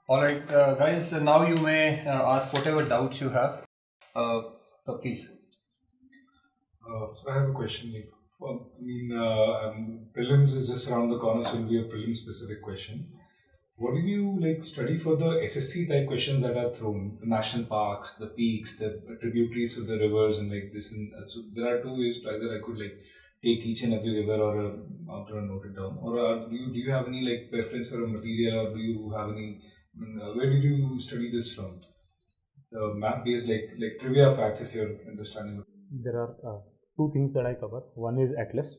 All right, guys. Now you may ask whatever doubts you have. So please. So I have a question. Prelims is just around the corner, so it will be a prelim specific question. What did you study for the SSC type questions that are thrown? The national parks, the peaks, the tributaries to the rivers, and this. And so there are two ways. Either I could take each and every river or a mountain and note it down, or do you have any preference for a material, or do you have any? Where did you study this from? The map based trivia facts, if you're understanding. There are two things that I cover. One is Atlas.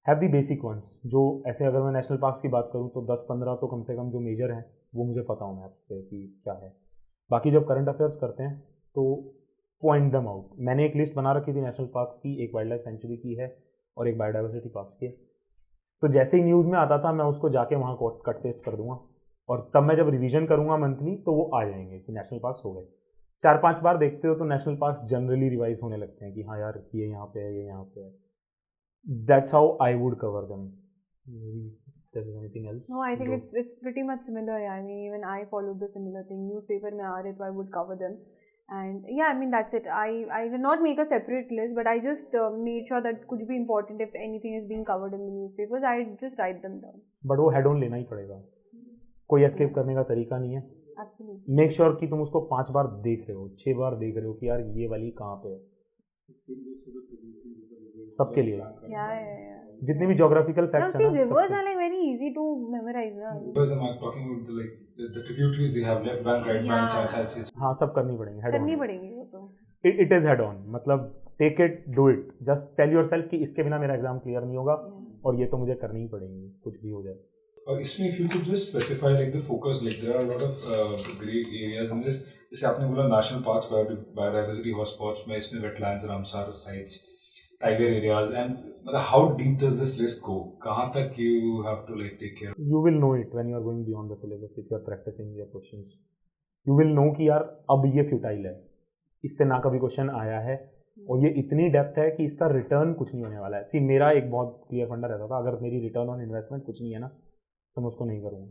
Have the basic ones, जो ऐसे अगर मैं national parks की बात करूँ तो 10-15 तो कम से कम जो मेजर हैं वो मुझे पता हो मैप पे कि क्या है. बाकी जब करंट अफेयर्स करते हैं तो पॉइंट दम आउट. मैंने एक लिस्ट बना रखी थी नेशनल पार्क्स की, एक वाइल्ड लाइफ सेंचुरी की है और एक बायोडाइवर्सिटी पार्क्स की है. तो जैसे ही न्यूज़ में आता था मैं उसको जाके वहाँ कट पेस्ट कर दूंगा और तब मैं जब रिवीजन करूँगा मंथली तो वो आ जाएंगे कि नेशनल पार्क्स हो गए. 4-5 बार देखते हो तो नेशनल पार्क्स जनरली रिवाइज होने लगते हैं कि हाँ यार ये यहाँ पे है, ये यहाँ पे है. That's how I would cover them. Maybe there's anything else. No, I think it's pretty much similar. Yeah, I mean even I followed the similar thing. Newspaper mein aa rahe to I would cover them, and yeah, I mean that's it. I did not make a separate list, but I just made sure that कुछ भी important if anything is being covered in the newspapers, I just write them down. But वो head on लेना ही पड़ेगा. कोई escape करने का तरीका नहीं है. Absolutely. Make sure कि तुम उसको 5 बार देख रहे हो, 6 बार देख रहे हो कि यार ये वाली कहाँ पे है. सबके लिए. Yeah. जितने भी geographical facts हैं ना. Rivers are very easy to memorize. Rivers, I'm talking about the tributaries they have, left bank, right bank, चार. हाँ, सब करनी पड़ेंगे. Head on. करनी पड़ेंगी वो तो. It is head on. मतलब take it, do it. Just tell yourself कि इसके बिना मेरा एग्जाम क्लियर नहीं होगा और ये तो मुझे करनी ही पड़ेगी, कुछ भी हो जाए. और इसमें if you could just specify the focus, there are a lot of great areas in this. जैसे आपने बोला national parks, biodiversity hotspots में इसमें wetlands, Ramsar sites, tiger areas, and how deep does this list go? कहाँ तक you have to take care? You will know it when you are going beyond the syllabus if you are practicing your questions. You will know कि यार अब ये futile है, इससे ना कभी क्वेश्चन आया है और ये इतनी डेप्थ है कि इसका रिटर्न कुछ नहीं होने वाला है. सी मेरा एक बहुत क्लियर फंडा रहता था, अगर मेरी रिटर्न ऑन इन्वेस्टमेंट कुछ नहीं है ना तो मैं उसको नहीं करूँगा,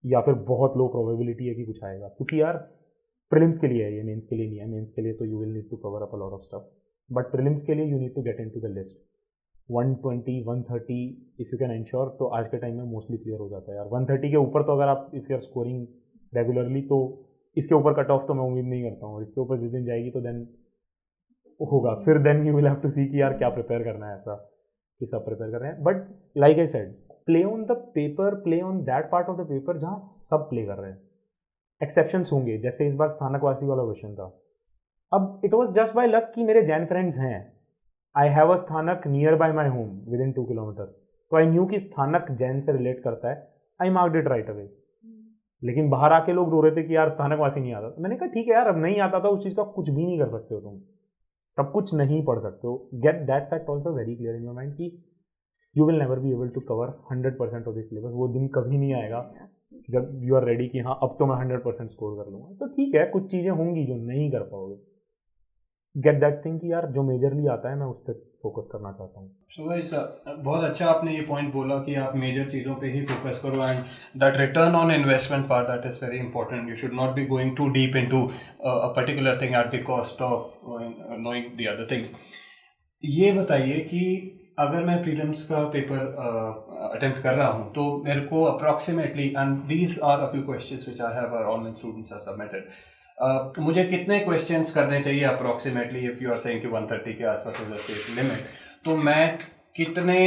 या फिर बहुत लो प्रोबेबिलिटी है कि कुछ आएगा. क्योंकि यार प्रीलिम्स के लिए है ये, मेंस के लिए नहीं है. मेंस के लिए तो you will need to cover up a lot of stuff, but prelims के लिए you need to get into the list. 120, 130 if you can ensure तो आज के टाइम में मोस्टली क्लियर हो जाता है यार. 130 के ऊपर तो अगर आप if you are scoring regularly तो इसके ऊपर कट ऑफ तो मैं उम्मीद नहीं करता हूँ. इसके ऊपर जिस दिन जाएगी तो देन होगा, फिर then you will have to see कि यार क्या प्रिपेयर करना है, ऐसा कि सब प्रिपेयर कर रहे हैं. But like I said, play on the paper, play on that part of the paper जहाँ सब प्ले कर रहे हैं. एक्सेप्शंस होंगे, जैसे इस बार स्थानकवासी वाला क्वेश्चन था. अब it was just by luck कि मेरे जैन फ्रेंड्स हैं. आई हैव अ स्थानक near by my home with in 2 kilometres, तो आई न्यू कि स्थानक जैन से रिलेट करता है. आई मार्क्ड इट राइट अवे. लेकिन बाहर आके लोग रो रहे थे कि यार स्थानकवासी नहीं आता. मैंने कहा ठीक है यार, अब नहीं आता था उस चीज़ का कुछ भी नहीं कर सकते हो तुम, सब कुछ नहीं पढ़ सकते हो. Get that fact also very clear in your mind कि you will never be able to cover 100% of this syllabus. वो दिन कभी नहीं आएगा जब यू आर रेडी कि हाँ अब तो मैं 100% स्कोर कर लूँगा. तो ठीक है, कुछ चीज़ें होंगी जो नहीं कर पाओगे. गेट दैट थिंग कि यार जो मेजरली आता है मैं उस पर फोकस करना चाहता हूँ. सो गाइस, बहुत अच्छा आपने ये पॉइंट बोला कि आप मेजर चीज़ों पे ही फोकस करो, and that return on investment part, that is very important. You should not be going too deep into a particular thing at the cost of knowing the other things. ये बताइए कि अगर मैं prelims का paper attempt कर रहा हूँ तो मेरे को approximately, and these are a few questions which I have online students have submitted, मुझे कितने क्वेश्चंस करने चाहिए approximately? If you are saying कि 130 के आसपास इज अ सेफ लिमिट, तो मैं कितने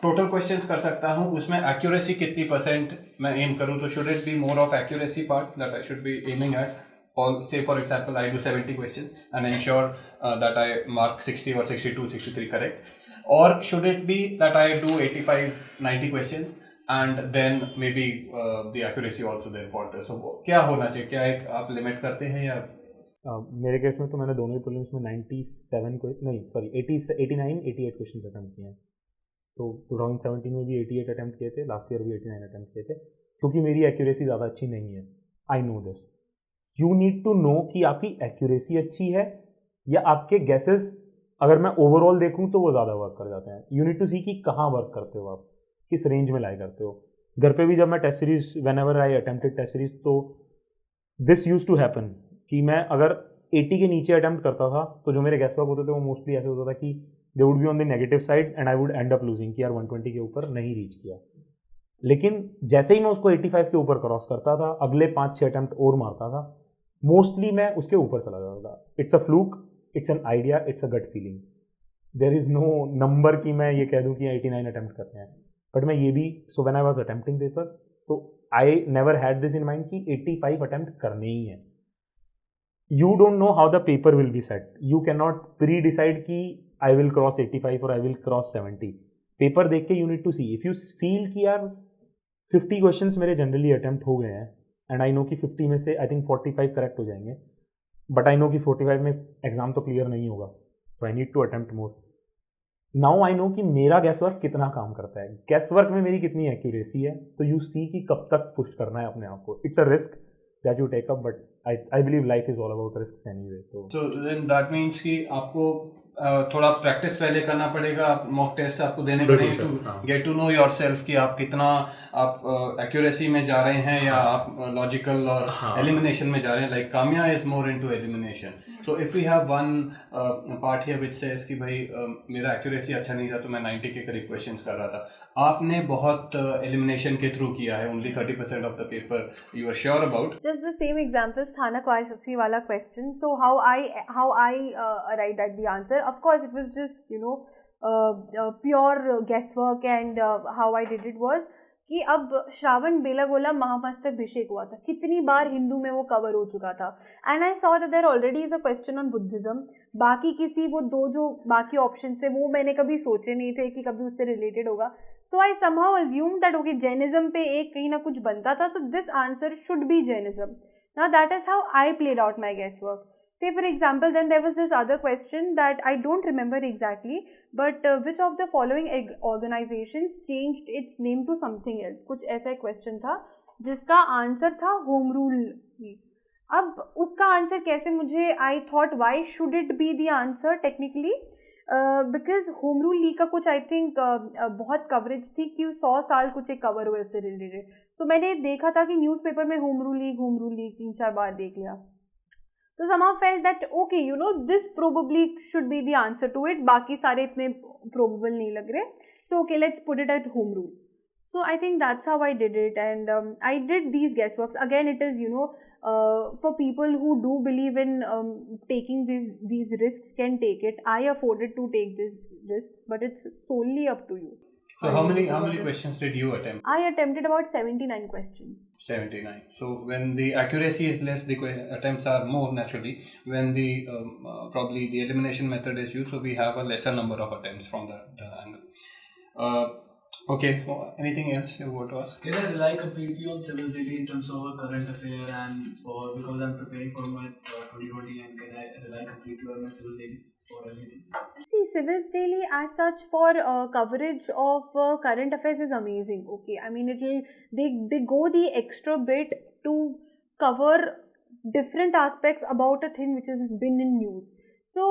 टोटल क्वेश्चंस कर सकता हूँ? उसमें एक्यूरेसी कितनी % मैं एम करूँ? तो should it be more of accuracy part that I should be aiming at? Or say for example I do 70 questions and ensure that I mark 60 or 62, 63 correct, or should it be that I do 85, 90 questions and then maybe the accuracy also then falters? So क्या होना चाहिए? क्या एक आप limit करते हैं या? मेरे केस में तो मैंने दोनों ही प्रीलिम्स में 97 को नहीं सॉरी 89, 88 क्वेश्चन अटैम्प्ट किए हैं. तो 2017 में भी 88 अटैम्प्ट किए थे, लास्ट ईयर भी 89 अटैम्प्ट किए थे, क्योंकि मेरी एक्यूरेसी ज़्यादा अच्छी नहीं है. I know this. You need to know कि आपकी एक्यूरेसी अच्छी है या आपके गैसेस, अगर मैं ओवरऑल देखूं तो वो ज़्यादा वर्क कर जाते हैं. यू नीड टू सी कि कहाँ वर्क करते हो आप, किस रेंज में लाई करते हो. घर पे भी जब मैं test series whenever I attempted test series, तो दिस यूज टू हैपन कि मैं अगर 80 के नीचे अटेम्प्ट करता था तो जो मेरे गेस्ट वर्क होते थे वो मोस्टली ऐसे होता था कि they would be on the negative side and I would and up losing कि यार 120 के ऊपर नहीं रीच किया। लेकिन जैसे ही मैं उसको 85 के ऊपर क्रॉस करता था, अगले 5-6 अटेम्प्ट और मारता था, मोस्टली मैं उसके ऊपर चला जाता था। It's a fluke, it's an idea, it's a gut feeling. There is no number कि मैं ये कह दूं कि 89 अटेम्प्ट करने हैं। बट मैं ये भी, so when I was attempting paper, तो I never had this in mind कि 85 अटेम्प्ट करने ही है। You don't know how the paper will be set, you can not pre decide कि आई विल क्रॉस 85 और आई विल क्रॉस 70। पेपर देख के you need to see, if you feel कि यार 50 क्वेश्चंस मेरे जनरली अटेम्प्ट हो गए हैं एंड आई नो कि 50 में से आई थिंक 45 करेक्ट हो जाएंगे, बट आई नो कि 45 में एग्जाम तो क्लियर नहीं होगा, तो I need to attempt more. Now I know कि मेरा गैस वर्क कितना काम करता है, गैस वर्क में मेरी कितनी एक्यूरेसी है, तो यू सी कि कब तक पुश करना है अपने आप को। It's a risk that you take up, but I believe life is all about risk anyway. तो देन दैट मीन्स कि आपको थोड़ा प्रैक्टिस पहले करना पड़ेगा, मॉक टेस्ट आपको देने पड़ेंगे to get to know yourself कि आप कितना आप एक्यूरेसी में जा रहे हैं या आप लॉजिकल और एलिमिनेशन में जा रहे हैं। Like Kamya is more into elimination, so if we have one part here which says कि भाई मेरा एक्यूरेसी अच्छा नहीं था तो मैं 90 के करीब क्वेश्चंस कर रहा था, आपने बहुत एलिमिनेशन के थ्रू किया है, only 30% of the paper you are sure about. Just the same example, Sthanak Vaishasi wala question. So how I arrived at the answer. Of course, it was just pure guesswork, and how I did it was कि अब श्रावण बेलागोला महामस्तकाभिषेक हुआ था, कितनी बार हिंदू में वो cover हो चुका था, and I saw that there already is a question on Buddhism. बाकी किसी वो दो जो बाकी ऑप्शन थे वो मैंने कभी सोचे नहीं थे कि कभी उससे रिलेटेड होगा, so I somehow assume that okay Jainism पे एक कहीं ना कुछ बनता था, so this answer should be Jainism. Now that is how I played out my guess work. Say for example, then there was this other question that I don't remember exactly, but which of the following organizations changed its name to something else? कुछ ऐसा question था जिसका answer था home rule league. अब उसका answer कैसे, मुझे I thought why should it be the answer technically, because home rule league का कुछ आई थिंक बहुत कवरेज थी कि 100 साल कुछ एक कवर हुए उससे रिलेटेड, तो मैंने देखा था कि न्यूज़पेपर में होम रूल लीग 3-4 बार देख लिया। So somehow felt that okay, this probably should be the answer to it. बाकी सारे इतने probable नहीं लग रहे. So okay, let's put it at home rule. So I think that's how I did it, and I did these guessworks. Again, it is for people who do believe in taking these risks can take it. I afforded to take these risks, but it's solely up to you. So how many questions did you attempt? I attempted about 79 questions. 79. So when the accuracy is less, the attempts are more naturally. When the probably the elimination method is used, so we have a lesser number of attempts from that angle. Okay. Anything else you want to ask? Can I rely completely on Civils Daily in terms of a current affair and because I'm preparing for my 2020, and can I rely completely on my Civils Daily for everything? See, Civils Daily as such for coverage of current affairs is amazing. Okay, I mean they go the extra bit to cover different aspects about a thing which has been in news. So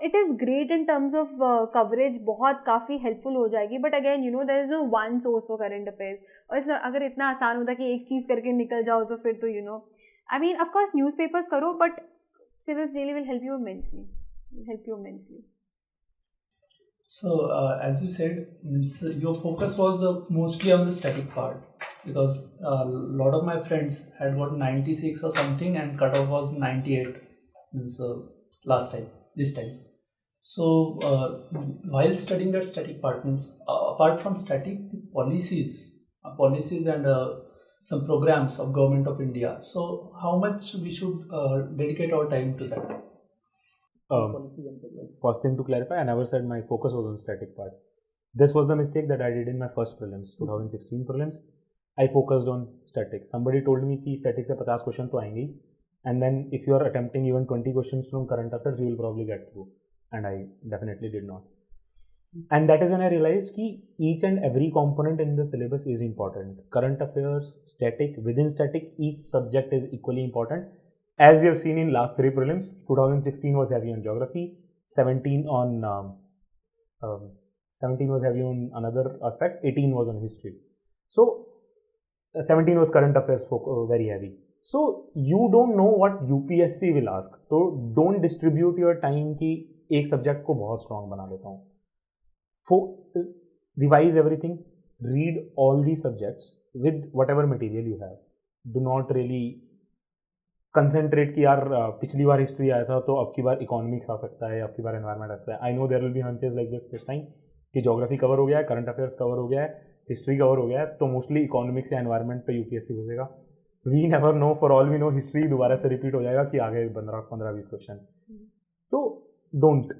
it is great in terms of coverage, बहुत काफ़ी helpful हो जाएगी, but again there is no one source for current affairs. और अगर इतना आसान होता कि एक चीज़ करके निकल जाओ तो फिर तो I mean of course newspapers करो, but Civils Daily will help you immensely. So as you said, your focus was mostly on the static part, because a lot of my friends had got 96 or something and cutoff was 98, this time. So while studying that static part, apart from static, policies and some programs of Government of India, so how much we should dedicate our time to that? First thing to clarify, I never said my focus was on static part. This was the mistake that I did in my first prelims, 2016 prelims. I focused on static. Somebody told me कि static से 50 question तो आएंगे, and then if you are attempting even 20 questions from current affairs, you will probably get through. And I definitely did not. And that is when I realized कि each and every component in the syllabus is important. Current affairs, static, within static, each subject is equally important. As we have seen in last 3 prelims, 2016 was heavy on geography, 17 was heavy on another aspect, 18 was on history. So 17 was current affairs very heavy. So you don't know what UPSC will ask. तो don't distribute your time कि एक subject को बहुत strong बना देता हूँ. Revise everything, read all the subjects with whatever material you have. Do not really concentrate कि यार पिछली बार हिस्ट्री आया था तो अब की बार इकोनॉमिक्स आ सकता है, अब की बार एनवायरनमेंट आ सकता है. I know there will be hunches like this time कि ज्योग्राफी कवर हो गया है, करंट अफेयर्स कवर हो गया है, हिस्ट्री कवर हो गया है, तो मोस्टली इकोनॉमिक्स या एनवायरनमेंट पे यूपीएससी घुसेगा. We never know, for all we know history दोबारा से रिपीट हो जाएगा कि आगे 15-20 क्वेश्चन. तो डोंट,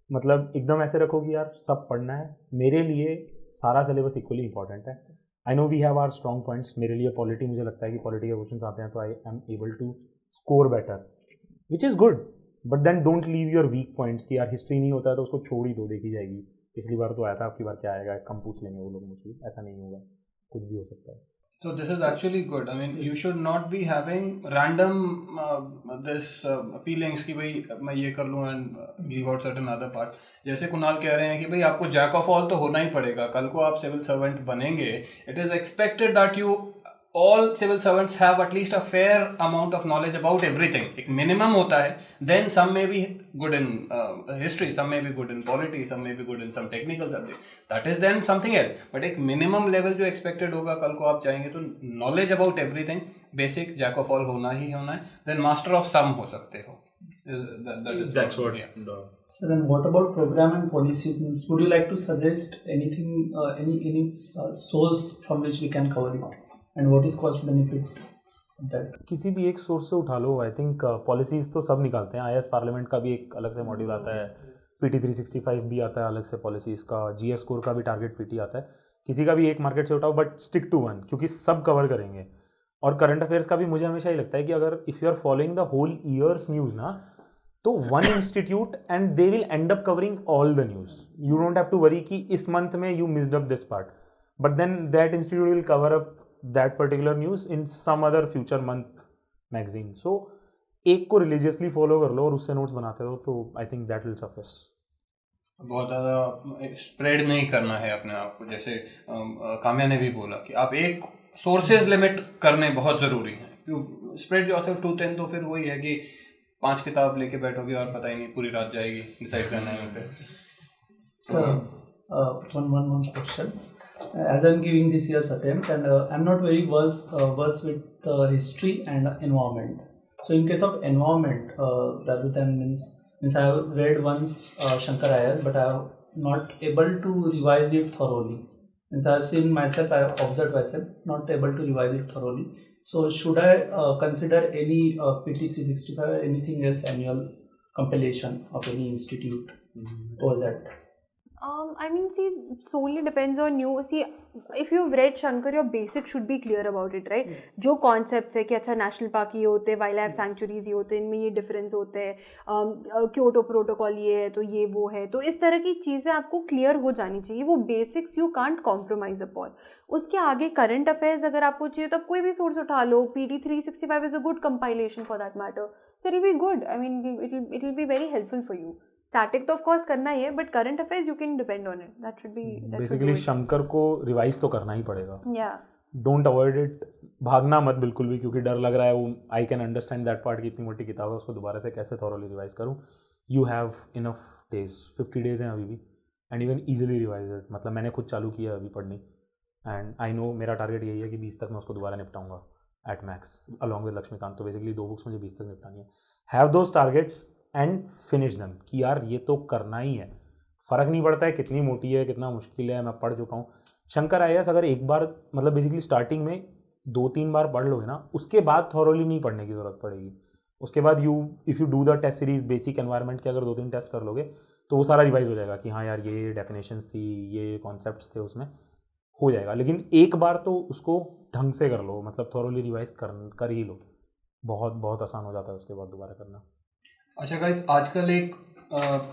मतलब एकदम ऐसे रखो कि यार सब पढ़ना है. मेरे लिए सारा सिलेबस इक्वली इंपॉर्टेंट है. I know we have our strong points. मेरे लिए पॉलिटी, मुझे लगता है कि पॉलिटी के क्वेश्चन आते हैं तो I am able to score better, which is good. But then don't leave your weak points कि यार हिस्ट्री नहीं होता है तो उसको छोड़ ही दो, देखी जाएगी, पिछली बार तो आया था, आपकी बार क्या आएगा, कम पूछ लेंगे वो लोग मुझसे. ऐसा नहीं होगा, कुछ भी हो सकता है. So this is actually good. I mean, you should not be having random feelings कि भाई मैं ये कर लूँ and leave out certain other part. जैसे कुणाल कह रहे हैं कि भाई आपको jack of all तो होना ही पड़ेगा. कल को आप सिविल सर्वेंट बनेंगे, it is expected that you all civil servants have at least a fair amount of knowledge about everything. एक minimum होता है. Then some may be good in history, some may be good in polity, some may be good in some technical subject. That is then something else. But एक minimum level जो expected होगा, कल को आप जाएंगे तो knowledge about everything, basic jack of all होना ही होना है. Then master of some हो सकते हो. That's what. Yeah. So then, what about program and policies? Means, would you like to suggest anything, any source from which we can cover it, and what is cost benefit of that? किसी भी एक source से उठा लो. I think policies तो सब निकालते हैं. IAS parliament का भी एक अलग से मॉड्यूल आता है, PT 365 भी आता है अलग से पॉलिसीज का, GS स्कोर का भी टारगेट PT आता है. किसी का भी एक मार्केट से उठाओ, बट स्टिक टू वन, क्योंकि सब कवर करेंगे. और करंट अफेयर्स का भी मुझे हमेशा ही लगता है कि अगर if you are following the whole year's news ना, तो one institute and they will end up covering all the news. You don't have to worry कि इस मंथ में you missed up this part, but then that institute will cover up that particular news in some other future month magazine. So एक को religiously follow कर लो और उससे notes बनाते रहो, तो I think that will suffice. बहुत ज़्यादा स्प्रेड नहीं करना है अपने आप को. जैसे काम्या ने भी बोला कि आप एक सोर्सेज लिमिट करने बहुत ज़रूरी है. स्प्रेड योरसेल्फ टू थिन, तो फिर वही है कि 5 किताब लेके बैठोगे और पता ही नहीं, पूरी रात जाएगी डिसाइड करने में. फिर So one question. As I'm giving this year's attempt, and I'm not very versed with history and environment. So in case of environment, rather than means I have read once Shankar Iyer, but I am not able to revise it thoroughly. Means I have seen myself, I have observed myself, not able to revise it thoroughly. So should I consider any PT 365 or anything else annual compilation of any institute or that? I mean, see, solely depends on you. See, if you've read Shankar, your basics should be clear about it, right? जो concepts है कि अच्छा national park ये होते हैं, wild life sanctuaries ये होते हैं, इनमें ये डिफरेंस होते हैं, क्योटो प्रोटोकॉल ये है तो ये वो है, तो इस तरह की चीज़ें आपको क्लियर हो जानी चाहिए. वो basics you can't compromise upon. उसके आगे करंट अफेयर्स अगर आपको चाहिए तो आप कोई भी सोर्स उठा लो. PT 365 is a good compilation for that matter. So it will be good. I mean it will be very helpful for you. Static तो ऑफ कोर्स करना ही है, but current affairs you can depend on it. That should be basically Shankar को revise तो करना ही पड़ेगा. या don't avoid it. भागना मत बिल्कुल भी, क्योंकि डर लग रहा है. वो I can understand that part की इतनी मोटी किताब है, उसको दोबारा से कैसे थॉरोली रिवाइज करूँ. You have enough days, 50 days हैं अभी भी, and even easily revise it. मतलब मैंने खुद चालू किया अभी पढ़नी, एंड आई नो मेरा टारगेट यही है कि 20 तक मैं उसको दोबारा निपटाऊंगा at max along with Laxmikanth. तो बेसिकली 2 बुक्स मुझे 20 तक निपटानी है. Have those targets and finish दम, कि यार ये तो करना ही है. फ़र्क नहीं पड़ता है कितनी मोटी है, कितना मुश्किल है, मैं पढ़ चुका हूँ. शंकर IAS अगर एक बार, मतलब बेसिकली स्टार्टिंग में 2-3 बार पढ़ लोगे ना, उसके बाद थॉरोली नहीं पढ़ने की ज़रूरत पड़ेगी. उसके बाद if you do the test series basic environment के अगर 2-3 टेस्ट कर लोगे तो वो सारा रिवाइज हो जाएगा कि हाँ यार ये डेफिनेशंस थी, ये कॉन्सेप्ट्स थे, उसमें हो जाएगा. लेकिन एक बार तो उसको ढंग से कर लो, मतलब थॉरोली रिवाइज कर ही लो. बहुत बहुत आसान हो जाता है उसके बाद दोबारा करना. अच्छा गाइस, आजकल एक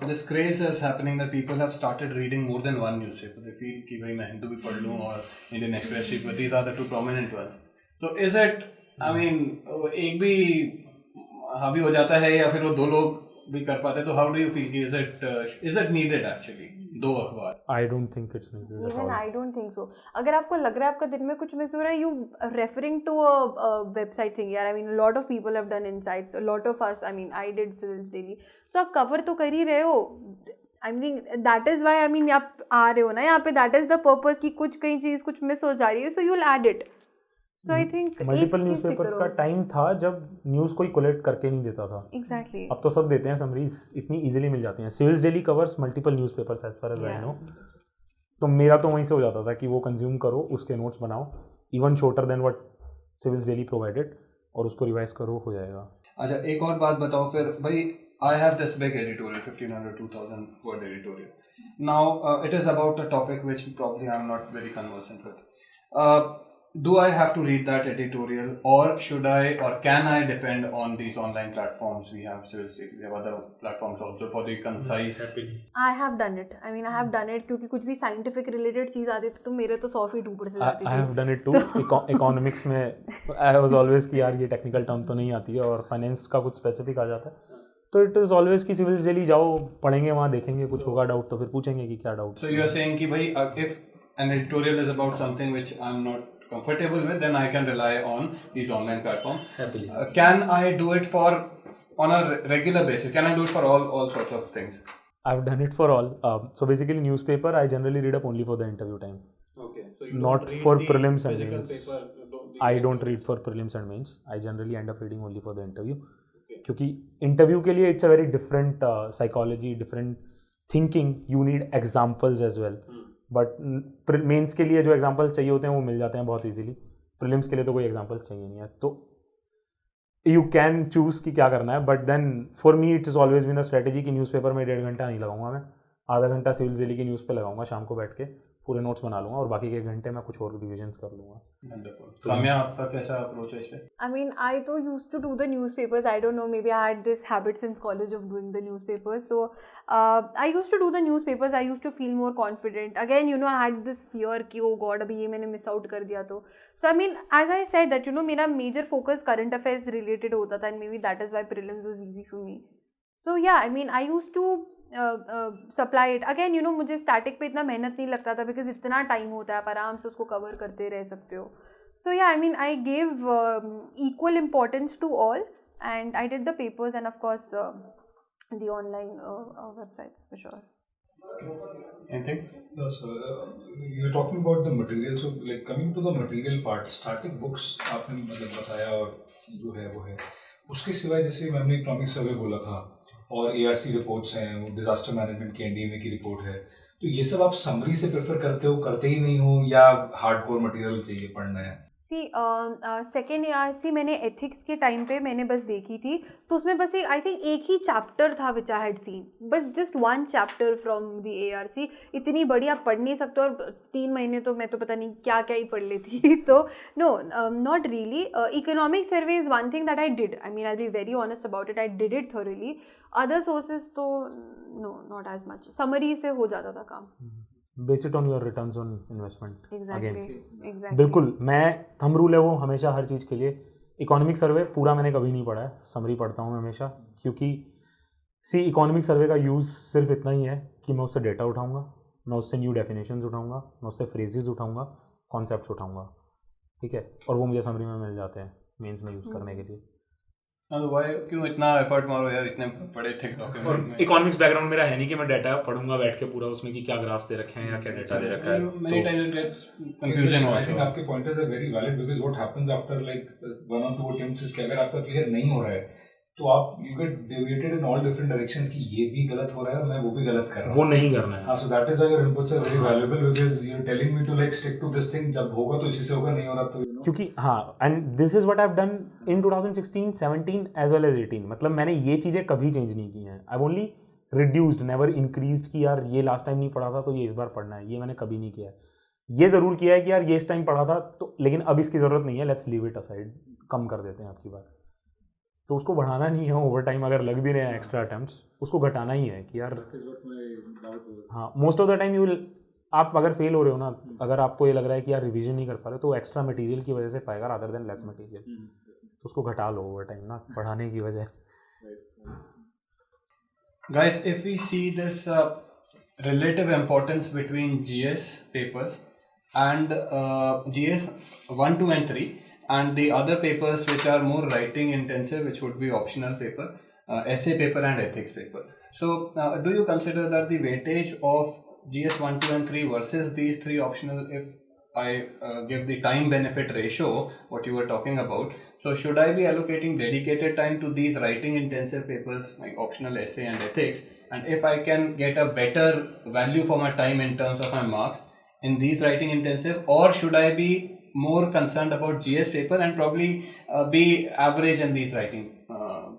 this craze is happening that people have started reading more than one newspaper. They feel कि भाई मैं हिंदू भी पढ़ लूँ और इंडियन एक्सप्रेस भी, but these are the 2 prominent ones. So is it, I mean, एक भी हावी हो जाता है या फिर वो 2 लोग भी कर पाते हैं, तो how do you feel? Is it needed actually? दो अखबार. I don't think it's needed at Even all. I don't think so. अगर आपको लग रहा है आपका दिन में कुछ मिस हो रहा है, you referring to a website thing यार. I mean, a lot of people have done insights. A lot of us, I mean, I did civils daily. So आप cover तो कर ही रहे हो. I mean, that is why, I mean, आप आ रहे हो ना यहाँ पे. That is the purpose कि कुछ कहीं चीज़ कुछ मिस हो जा रही है. So you'll add it. So I think multiple एक चीज़ से न्यूज़पेपर्स करो. का टाइम था जब न्यूज़ कोई कोलेक्ट करके नहीं देता था. Exactly. अब तो सब देते हैं, समरीज इतनी इजीली मिल जाती हैं. Civils Daily covers multiple newspapers as far as I know. तो मेरा तो वहीं से हो जाता था कि वो कंज्यूम करो, उसके नोट्स बनाओ, even shorter than what civils daily provided, और उसको रिवाइज करो, हो जाएगा. अच्छा, एक और बात बताओ फिर भाई. I have this big editorial, 1500-2000 word editorial. Now, it is about a topic which probably I'm not very conversant with. Do I have to read that editorial, or should I, or can I depend on these online platforms? We have Civil State, we have other platforms also for the concise. I have done it. I mean, I have done it क्योंकि कुछ भी scientific related चीज़ आती थी तो मेरे तो 100 feet ऊपर से जाती I थी. have done it too. Economics में I was always कि यार ये टेक्निकल टर्म तो नहीं आती है, और फाइनेंस का कुछ स्पेसिफिक आ जाता है, तो इट इज़ ऑलवेज कि सिविल्स डेली जाओ, पढ़ेंगे वहाँ, देखेंगे कुछ होगा डाउट तो फिर पूछेंगे कि क्या doubt. So you are saying कि भाई if an editorial is about something which I'm not comfortable with, then I can rely on these online platforms. Happily. Can I do it on a regular basis? Can I do it for all sorts of things? I've done it for all. So basically newspaper I generally read up only for the interview time. Okay. So Not for prelims and mains. I don't read for prelims and mains. I generally end up reading only for the interview. क्योंकि interview के लिए it's a very different psychology, different thinking, you need examples as well. But mains के लिए जो examples चाहिए होते हैं वो मिल जाते हैं बहुत इजीली. प्रीलिम्स के लिए तो कोई एग्जाम्पल्स चाहिए नहीं है. तो यू कैन चूज़ कि क्या करना है, but then for me it is always been the strategy कि न्यूज़पेपर में 1.5 घंटा नहीं लगाऊंगा मैं, आधा घंटा सिविल डेली की न्यूज़ पे लगाऊंगा शाम को बैठ के, पूरे नोट्स बना लूंगा, और बाकी के घंटे मैं कुछ और रिविजन्स कर लूंगा. काम्या, आपका कैसा अप्रोच है इस पे? I mean, I though used to do the newspapers. I don't know, maybe I had this habit since college of doing the newspapers. So I used to do the newspapers. I used to feel more confident. Again, you know, I had this fear कि oh God, अभी ये मैंने miss out कर दिया तो. So I mean, as I said that, you know, मेरा major focus current affairs related होता था, and maybe that is why prelims was easy for me. So yeah, I mean, I used to supply it. Again, you know, मुझे static पे इतना मेहनत नहीं लगता था because इतना time होता है, आप आराम से उसको cover करते रह सकते हो. So yeah, I mean, I gave equal importance to all, and I did the papers and of course the online websites for sure. Anything? No, sir. You're talking about the material. So, like coming to the material part, static books आपने मतलब बताया, और जो है वो है. उसके सिवाय जैसे मैंने इकोनॉमिक सर्वे बोला था, और ARC रिपोर्ट्स हैं, वो डिजास्टर मैनेजमेंट की NDMA की रिपोर्ट है, तो ये सब आप समरी से प्रेफर करते हो, करते ही नहीं हो, या हार्डकोर मटेरियल चाहिए पढ़ना है? सी सेकेंड ARC मैंने एथिक्स के टाइम पे मैंने बस देखी थी, तो उसमें बस एक आई थिंक एक ही चैप्टर था विच आई हैड सीन, बस just 1 chapter from the ARC. इतनी बड़ी आप पढ़ नहीं सकते, और 3 महीने तो मैं तो पता नहीं क्या क्या ही पढ़ लेती. तो no, not really. Economic survey is one thing that I did. I mean, I be very honest about it, I did it thoroughly. Other sources तो no, not as much. Summary से हो जाता था काम. Base it on your returns on investment. Exactly. बिल्कुल, मैं thumb rule है वो हमेशा हर चीज़ के लिए. इकोनॉमिक सर्वे पूरा मैंने कभी नहीं पढ़ा है, समरी पढ़ता हूँ मैं हमेशा, क्योंकि सी इकोनॉमिक सर्वे का यूज़ सिर्फ इतना ही है कि मैं उससे डेटा उठाऊँगा, मैं उससे न्यू डेफिनेशंस उठाऊँगा, मैं उससे फ्रेजेस उठाऊँगा, कॉन्सेप्ट्स उठाऊँगा, ठीक है, और वो मुझे समरी में मिल जाते हैं मेंस में यूज़ करने के लिए. क्यों इतना एफर्ट मारो यार इतने बड़े थिक डॉक्यूमेंट में? इकोनॉमिक्स बैकग्राउंड मेरा है नहीं कि मैं डाटा पढ़ूंगा बैठ के पूरा उसमें कि क्या ग्राफ्स दे रखे हैं या क्या डाटा दे रखा है. Many times it gets confusion I think also. आपके pointers are very valid, because what happens after like 1 or 2 attempts is कि अगर आपका क्लियर नहीं हो रहा है तो आप you get deviated in all different directions कि ये भी गलत हो रहा है और मैं वो भी गलत कर रहा हूँ. वो नहीं करना है. So that is why your inputs are very valuable, because you're telling me to like stick to this thing. जब होगा तो इसी से होगा, नहीं हो रहा तो you know. क्योंकि हाँ, and this is what I have done in 2016, 17 as well as 18. मतलब मैंने ये चीज़ें कभी चेंज नहीं की हैं. I only reduced, never increased कि यार ये लास्ट टाइम नहीं पढ़ा था तो ये इस बार पढ़ना है, ये मैंने कभी नहीं किया है. ये ज़रूर किया है कि यार ये इस टाइम पढ़ा था तो, लेकिन अब इसकी ज़रूरत नहीं है, लेट्स लीव इट असाइड, कम कर देते हैं आपकी बार. तो उसको बढ़ाना नहीं है. ओवर टाइम अगर लग भी रहे हैं एक्स्ट्रा अटेम्प्ट्स, उसको घटाना ही है कि यार हाँ, most of the time you will, आप अगर फेल हो रहे हो ना, अगर आपको ये लग रहा है कि यार रिवीजन नहीं कर पा रहे, तो एक्स्ट्रा मटेरियल की वजह से पाएगा रादर देन लेस मटेरियल. तो उसको घटा लो ओवर टाइम ना, बढ़ाने की वजह. Guys, if we see this relative importance between GS papers and GS 1, 2 and 3, and the other papers which are more writing intensive, which would be optional paper, essay paper and ethics paper. So do you consider that the weightage of GS 1, 2 and 3 versus these three optional, if I give the time benefit ratio, what you were talking about, so should I be allocating dedicated time to these writing intensive papers like optional essay and ethics, and if I can get a better value for my time in terms of my marks in these writing intensive, or should I be more concerned about GS paper and probably be average in these writing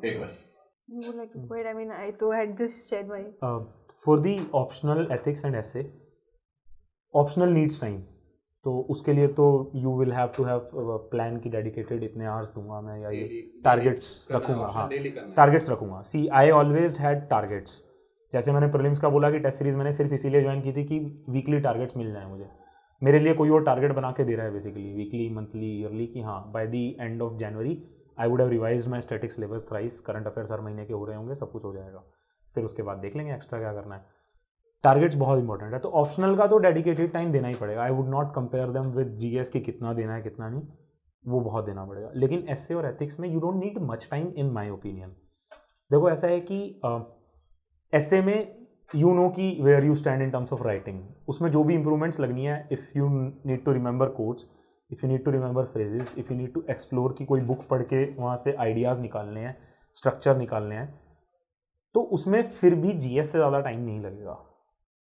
papers? You would like to quit? I mean, I too had just shared my. For the optional ethics and essay, optional needs time. तो उसके लिए तो you will have to have plan की dedicated इतने hours दूंगा मैं, या ये टारगेट्स रखूंगा. हाँ, टारगेट्स रखूंगा. See I always had targets. जैसे मैंने प्रीलिम्स का बोला कि टेस्ट सीरीज मैंने सिर्फ इसीलिए ज्वाइन की थी कि वीकली टारगेट्स मिल जाए मुझे. मेरे लिए कोई और टारगेट बना के दे रहा है बेसिकली वीकली, मंथली, ईयरली, कि हाँ by the end of January I would have revised my static syllabus thrice. Current affairs हर महीने के हो रहे होंगे, सब कुछ हो जाएगा. फिर उसके बाद देख लेंगे एक्स्ट्रा क्या करना है. टारगेट्स बहुत इंपॉर्टेंट है. तो ऑप्शनल का तो डेडिकेटेड टाइम देना ही पड़ेगा. I would not compare them with GS की कितना देना है कितना नहीं, वो बहुत देना पड़ेगा. लेकिन एसए और एथिक्स में you don't need much time in my opinion. देखो ऐसा है कि एसए में यू नो कि where you stand in terms of writing. उसमें जो भी इंप्रूवमेंट्स लगनी है, if you need to remember quotes, if you need to remember phrases, if you need to explore कि कोई बुक पढ़ के वहाँ से आइडियाज़ निकालने हैं, स्ट्रक्चर निकालने हैं, तो उसमें फिर भी जीएस से ज़्यादा टाइम नहीं लगेगा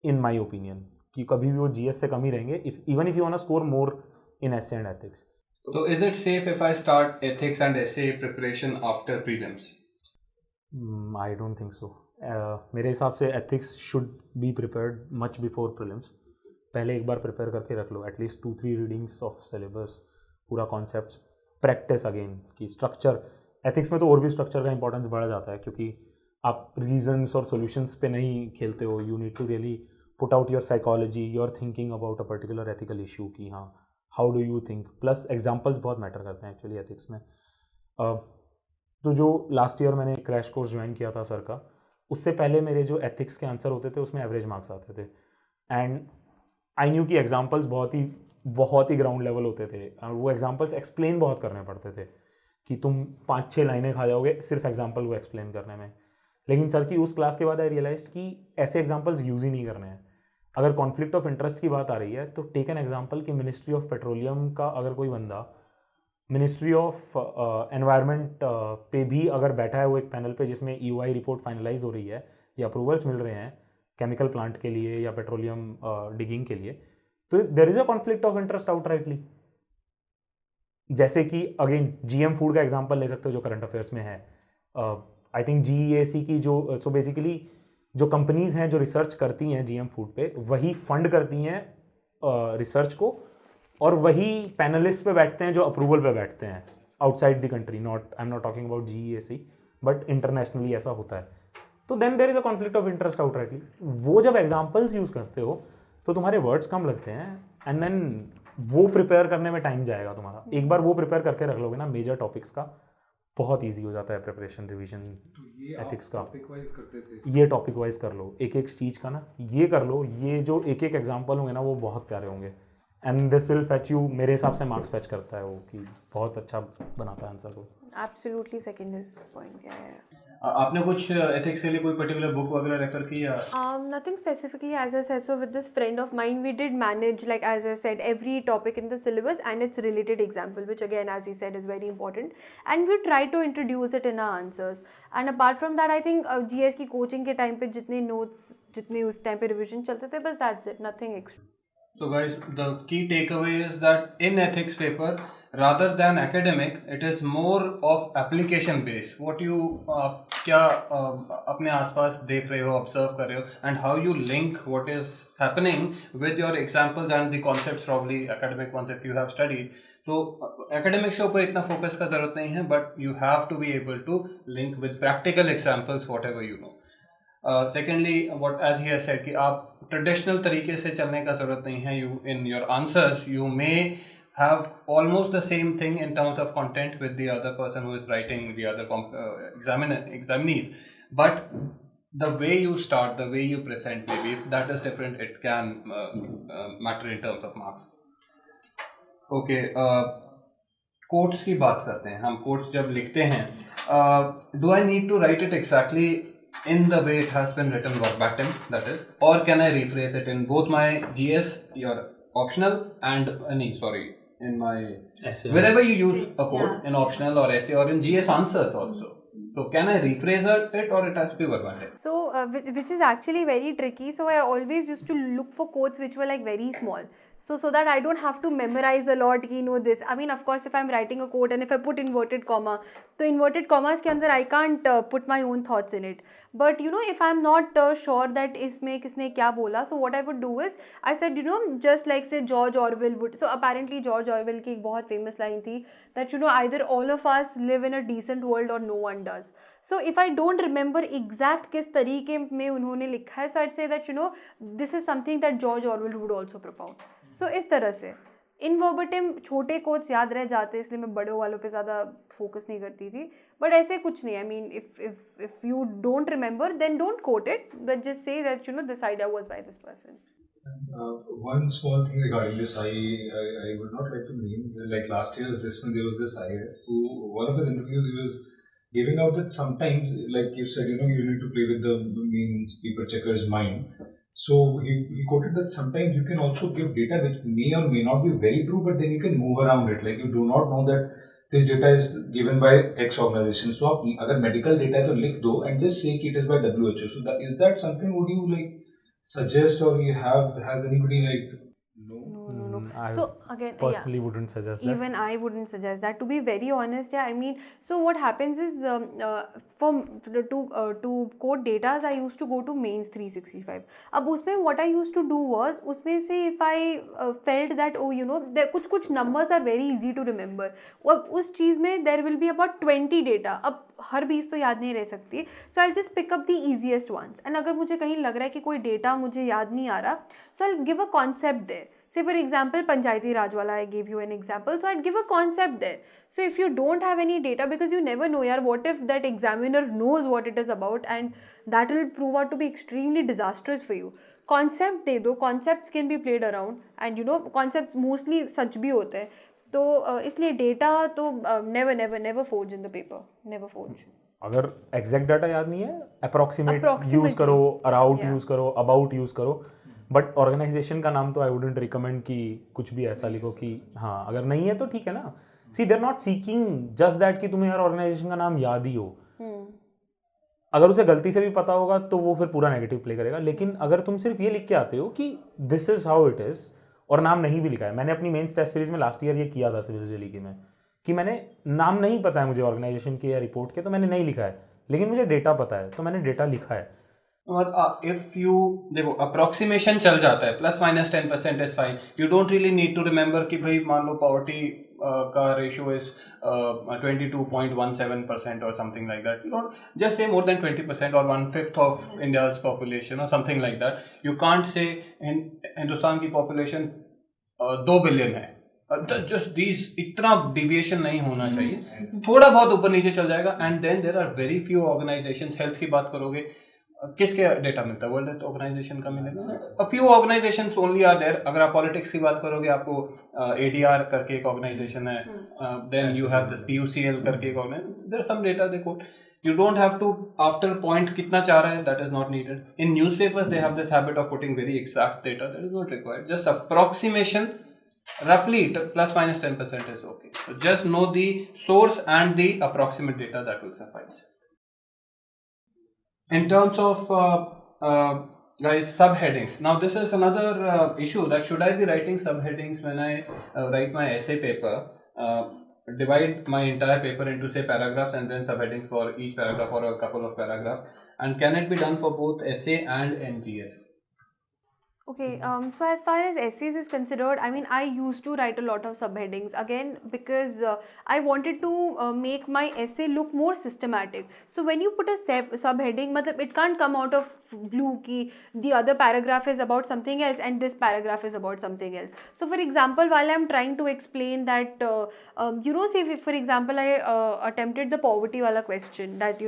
इन माई ओपिनियन. कि कभी भी वो जीएस से कम ही रहेंगे even if you want to score more in essay and ethics. So is it safe if I start ethics and essay preparation after prelims? I don't think so. मेरे हिसाब से ethics should be prepared much before prelims. पहले एक बार prepare करके रख लो, at least 2-3 readings of syllabus, पूरा concept, practice again कि structure. Ethics में तो और भी स्ट्रक्चर का इंपॉर्टेंस बढ़ जाता है क्योंकि आप रीजंस और सॉल्यूशंस पे नहीं खेलते हो. You need to really put out your psychology, your thinking about a particular ethical issue कि हाँ how do you think. Plus examples बहुत मैटर करते हैं एक्चुअली एथिक्स में. तो जो लास्ट ईयर मैंने क्रैश कोर्स ज्वाइन किया था सर का, उससे पहले मेरे जो एथिक्स के आंसर होते थे उसमें एवरेज मार्क्स आते थे. एंड आई न्यू कि एग्जाम्पल्स बहुत ही ग्राउंड लेवल होते थे. और वो एग्जाम्पल्स एक्सप्लेन बहुत करने पड़ते थे कि तुम 5-6 लाइनें खा जाओगे सिर्फ एग्जाम्पल को एक्सप्लेन करने में. लेकिन सर की उस क्लास के बाद आई रियलाइज कि ऐसे एग्जाम्पल्स यूज़ ही नहीं करने हैं. अगर कॉन्फ्लिक्ट ऑफ इंटरेस्ट की बात आ रही है तो टेक एन एग्जाम्पल कि मिनिस्ट्री ऑफ पेट्रोलियम का अगर कोई बंदा मिनिस्ट्री ऑफ एनवायरनमेंट पे भी अगर बैठा है वो एक पैनल पे जिसमें EOI रिपोर्ट फाइनलाइज हो रही है या अप्रूवल्स मिल रहे हैं केमिकल प्लांट के लिए या पेट्रोलियम डिगिंग के लिए, तो there is a conflict of interest outrightly. जैसे कि अगेन GM फूड का एग्जाम्पल ले सकते हो जो करंट अफेयर्स में है. आई थिंक GEAC की जो सो बेसिकली जो कंपनीज हैं जो रिसर्च करती हैं GM फूड पे, वही फंड करती हैं रिसर्च को, और वही पैनलिस्ट पे बैठते हैं जो अप्रूवल पे बैठते हैं outside the country. I am not talking about GEAC but internationally ऐसा होता है. तो then there is a conflict of interest outrightly. वो जब एग्जाम्पल्स यूज़ करते हो तो तुम्हारे वर्ड्स कम लगते हैं एंड देन वो प्रिपेयर करने में टाइम जाएगा तुम्हारा. एक बार वो प्रिपेयर करके रख लोगे ना मेजर टॉपिक्स का, बहुत ईजी हो जाता है प्रिपरेशन रिवीजन एथिक्स का. टॉपिक वाइज करते थे. ये टॉपिक वाइज कर लो, एक एक चीज़ का ना ये कर लो. ये जो एक एक एग्जाम्पल होंगे ना वो बहुत प्यारे होंगे and this will fetch you. मेरे हिसाब से मार्क्स फेच करता है वो कि बहुत अच्छा बनाता है आंसर को. Absolutely second his point. Yeah. आपने कुछ एथिक्स के लिए कोई पर्टिकुलर बुक वगैरह रेफर की या? Nothing specifically, as I said. So with this friend of mine, we did manage, like as I said, every topic in the syllabus and its related example, which again, as he said, is very important. And we try to introduce it in our answers. And apart from that, I think GS की coaching के time पे जितने notes, जितने उस time पे revision चलते थे, बस that's it, nothing extra. So guys, the key takeaway is that in ethics paper, rather than academic, it is more of application based. What you क्या अपने आसपास देख रहे हो, observe कर रहे हो, and how you link what is happening with your examples and the concepts, probably academic ones if you have studied. So academics के ऊपर इतना focus का जरूरत नहीं है, but you have to be able to link with practical examples whatever you know. Secondly, what as he has said कि आप traditional तरीके से चलने का ज़रूरत नहीं है. You in your answers you may have almost the same thing in terms of content with the other person who is writing, the other examinees, but the way you start, the way you present, maybe if that is different, it can matter in terms of marks. Okay, quotes की बात करते हैं हम. quotes जब लिखते हैं, do I need to write it exactly in the way it has been written verbatim, that is, or can I rephrase it in both my GS, your optional, and in my essay, wherever you use a quote, in optional or essay or in GS answers also? So can I rephrase it or it has to be verbatim? So which is actually very tricky. So I always used to look for quotes which were like very small. So that I don't have to memorize a lot, you know this. I mean, of course, if I'm writing a quote and if I put inverted comma, so inverted commas के अंदर I can't put my own thoughts in it. But you know, if I'm not sure that इसमें किसने क्या बोला, so what I would do is, I said, you know, just like say George Orwell would. So apparently George Orwell की एक बहुत famous line थी that you know either all of us live in a decent world or no one does. So if I don't remember exact किस तरीके में उन्होंने लिखा है, so I'd say that you know this is something that George Orwell would also propound. So इस तरह से इन verbatim छोटे कोट्स याद रह जाते, इसलिए मैं बड़ों वालों पे ज़्यादा फोकस नहीं करती थी. बट ऐसे कुछ नहीं. I mean if you don't remember, then don't quote it, but just say that you know this idea was by this person. One small thing regarding this, I would not like to name, like last year's Disman, there was this IS who, one of his interviews, he was giving out that sometimes, like you said, you know, you need to play with the means paper checker's mind. So he quoted that sometimes you can also give data which may or may not be very true, but then you can move around it. Like you do not know that this data is given by X organization. So आप अगर medical data तो लिख दो and just say कि it is by WHO. So that, is that something would you like suggest, or you has anybody like No. I So again, personally wouldn't suggest that. Even I wouldn't suggest that. To be very honest, I mean, so what happens is to code data, I used to go to mains 365. अब उसमें what I used to do was, उसमें से if I felt that oh you know there कुछ numbers are very easy to remember, अब उस चीज़ में there will be about 20 data. अब हर 20 तो याद नहीं रह सकती, so I'll just pick up the easiest ones. And अगर मुझे कहीं लग रहा है कि कोई data मुझे याद नहीं आ रहा, so I'll give a concept there. Say for example, Panchayati Raj wala, I gave you an example, so I'd give a concept there. So if you don't have any data, because you never know, yaar, what if that examiner knows what it is about, and that will prove out to be extremely disastrous for you. Concept दे दो, concepts can be played around, and you know concepts mostly सच भी होते हैं. तो इसलिए data तो never forge in the paper, never forge. अगर exact data याद नहीं है, अप्रोक्सीमेट यूज Approximately. करो, अराउट Yeah. यूज करो, अबाउट यूज करो. बट ऑर्गेनाइजेशन का नाम तो आई वुडेंट रिकमेंड कि कुछ भी ऐसा लिखो कि हाँ, अगर नहीं है तो ठीक है ना. सी देर नॉट सीकिंग जस्ट दैट कि तुम्हें यार ऑर्गेनाइजेशन का नाम याद ही हो. अगर उसे गलती से भी पता होगा तो वो फिर पूरा नेगेटिव प्ले करेगा. लेकिन अगर तुम सिर्फ ये लिख के आते हो कि this is how it is और नाम नहीं भी लिखा है. मैंने अपनी मेंस टेस्ट सीरीज में लास्ट ईयर ये किया था सिविल जेली की में, कि मैंने नाम नहीं पता है मुझे ऑर्गेनाइजेशन के या रिपोर्ट के, तो मैंने नहीं लिखा है. लेकिन मुझे डेटा पता है तो मैंने डेटा लिखा है. If you देखो approximation चल जाता है, plus minus 10% is fine. You don't really need to remember कि भाई मान लो poverty का ratio is 22.17% or something like that. You don't just say more than 20% or 1/5 of India's population or something like that. You can't say Hindustan की population 2 billion है. Just these इतना deviation नहीं होना चाहिए. थोड़ा बहुत ऊपर नीचे चल जाएगा. And then there are very few organizations. Health की बात करोगे, किसके डेटा मिलता है? वर्ल्ड हेल्थ ऑर्गेनाइजेशन का मिलेगा. A few organisations only are there. अगर आप पॉलिटिक्स की बात करोगे, आपको ADR करके एक ऑर्गेनाइजेशन है, then you have this PUCL करके एक organisation. There are some data they quote. You don't have to after point कितना चाह रहा है, that is not needed. In newspapers they have this habit of putting very exact data, that is not required. Just approximation, roughly plus minus 10% is okay. So just know the source and the approximate data, that will suffice. In terms of guys, subheadings. Now this is another issue, that should I be writing subheadings when I write my essay paper, divide my entire paper into say paragraphs and then subheadings for each paragraph or a couple of paragraphs, and can it be done for both essay and NGS? Okay, so as far as essays is considered, I mean, I used to write a lot of subheadings again because I wanted to make my essay look more systematic. So when you put a subheading, matlab, it can't come out of glue ki the other paragraph is about something else and this paragraph is about something else. So for example, while I'm trying to explain that say if, for example, I attempted the poverty wala question, that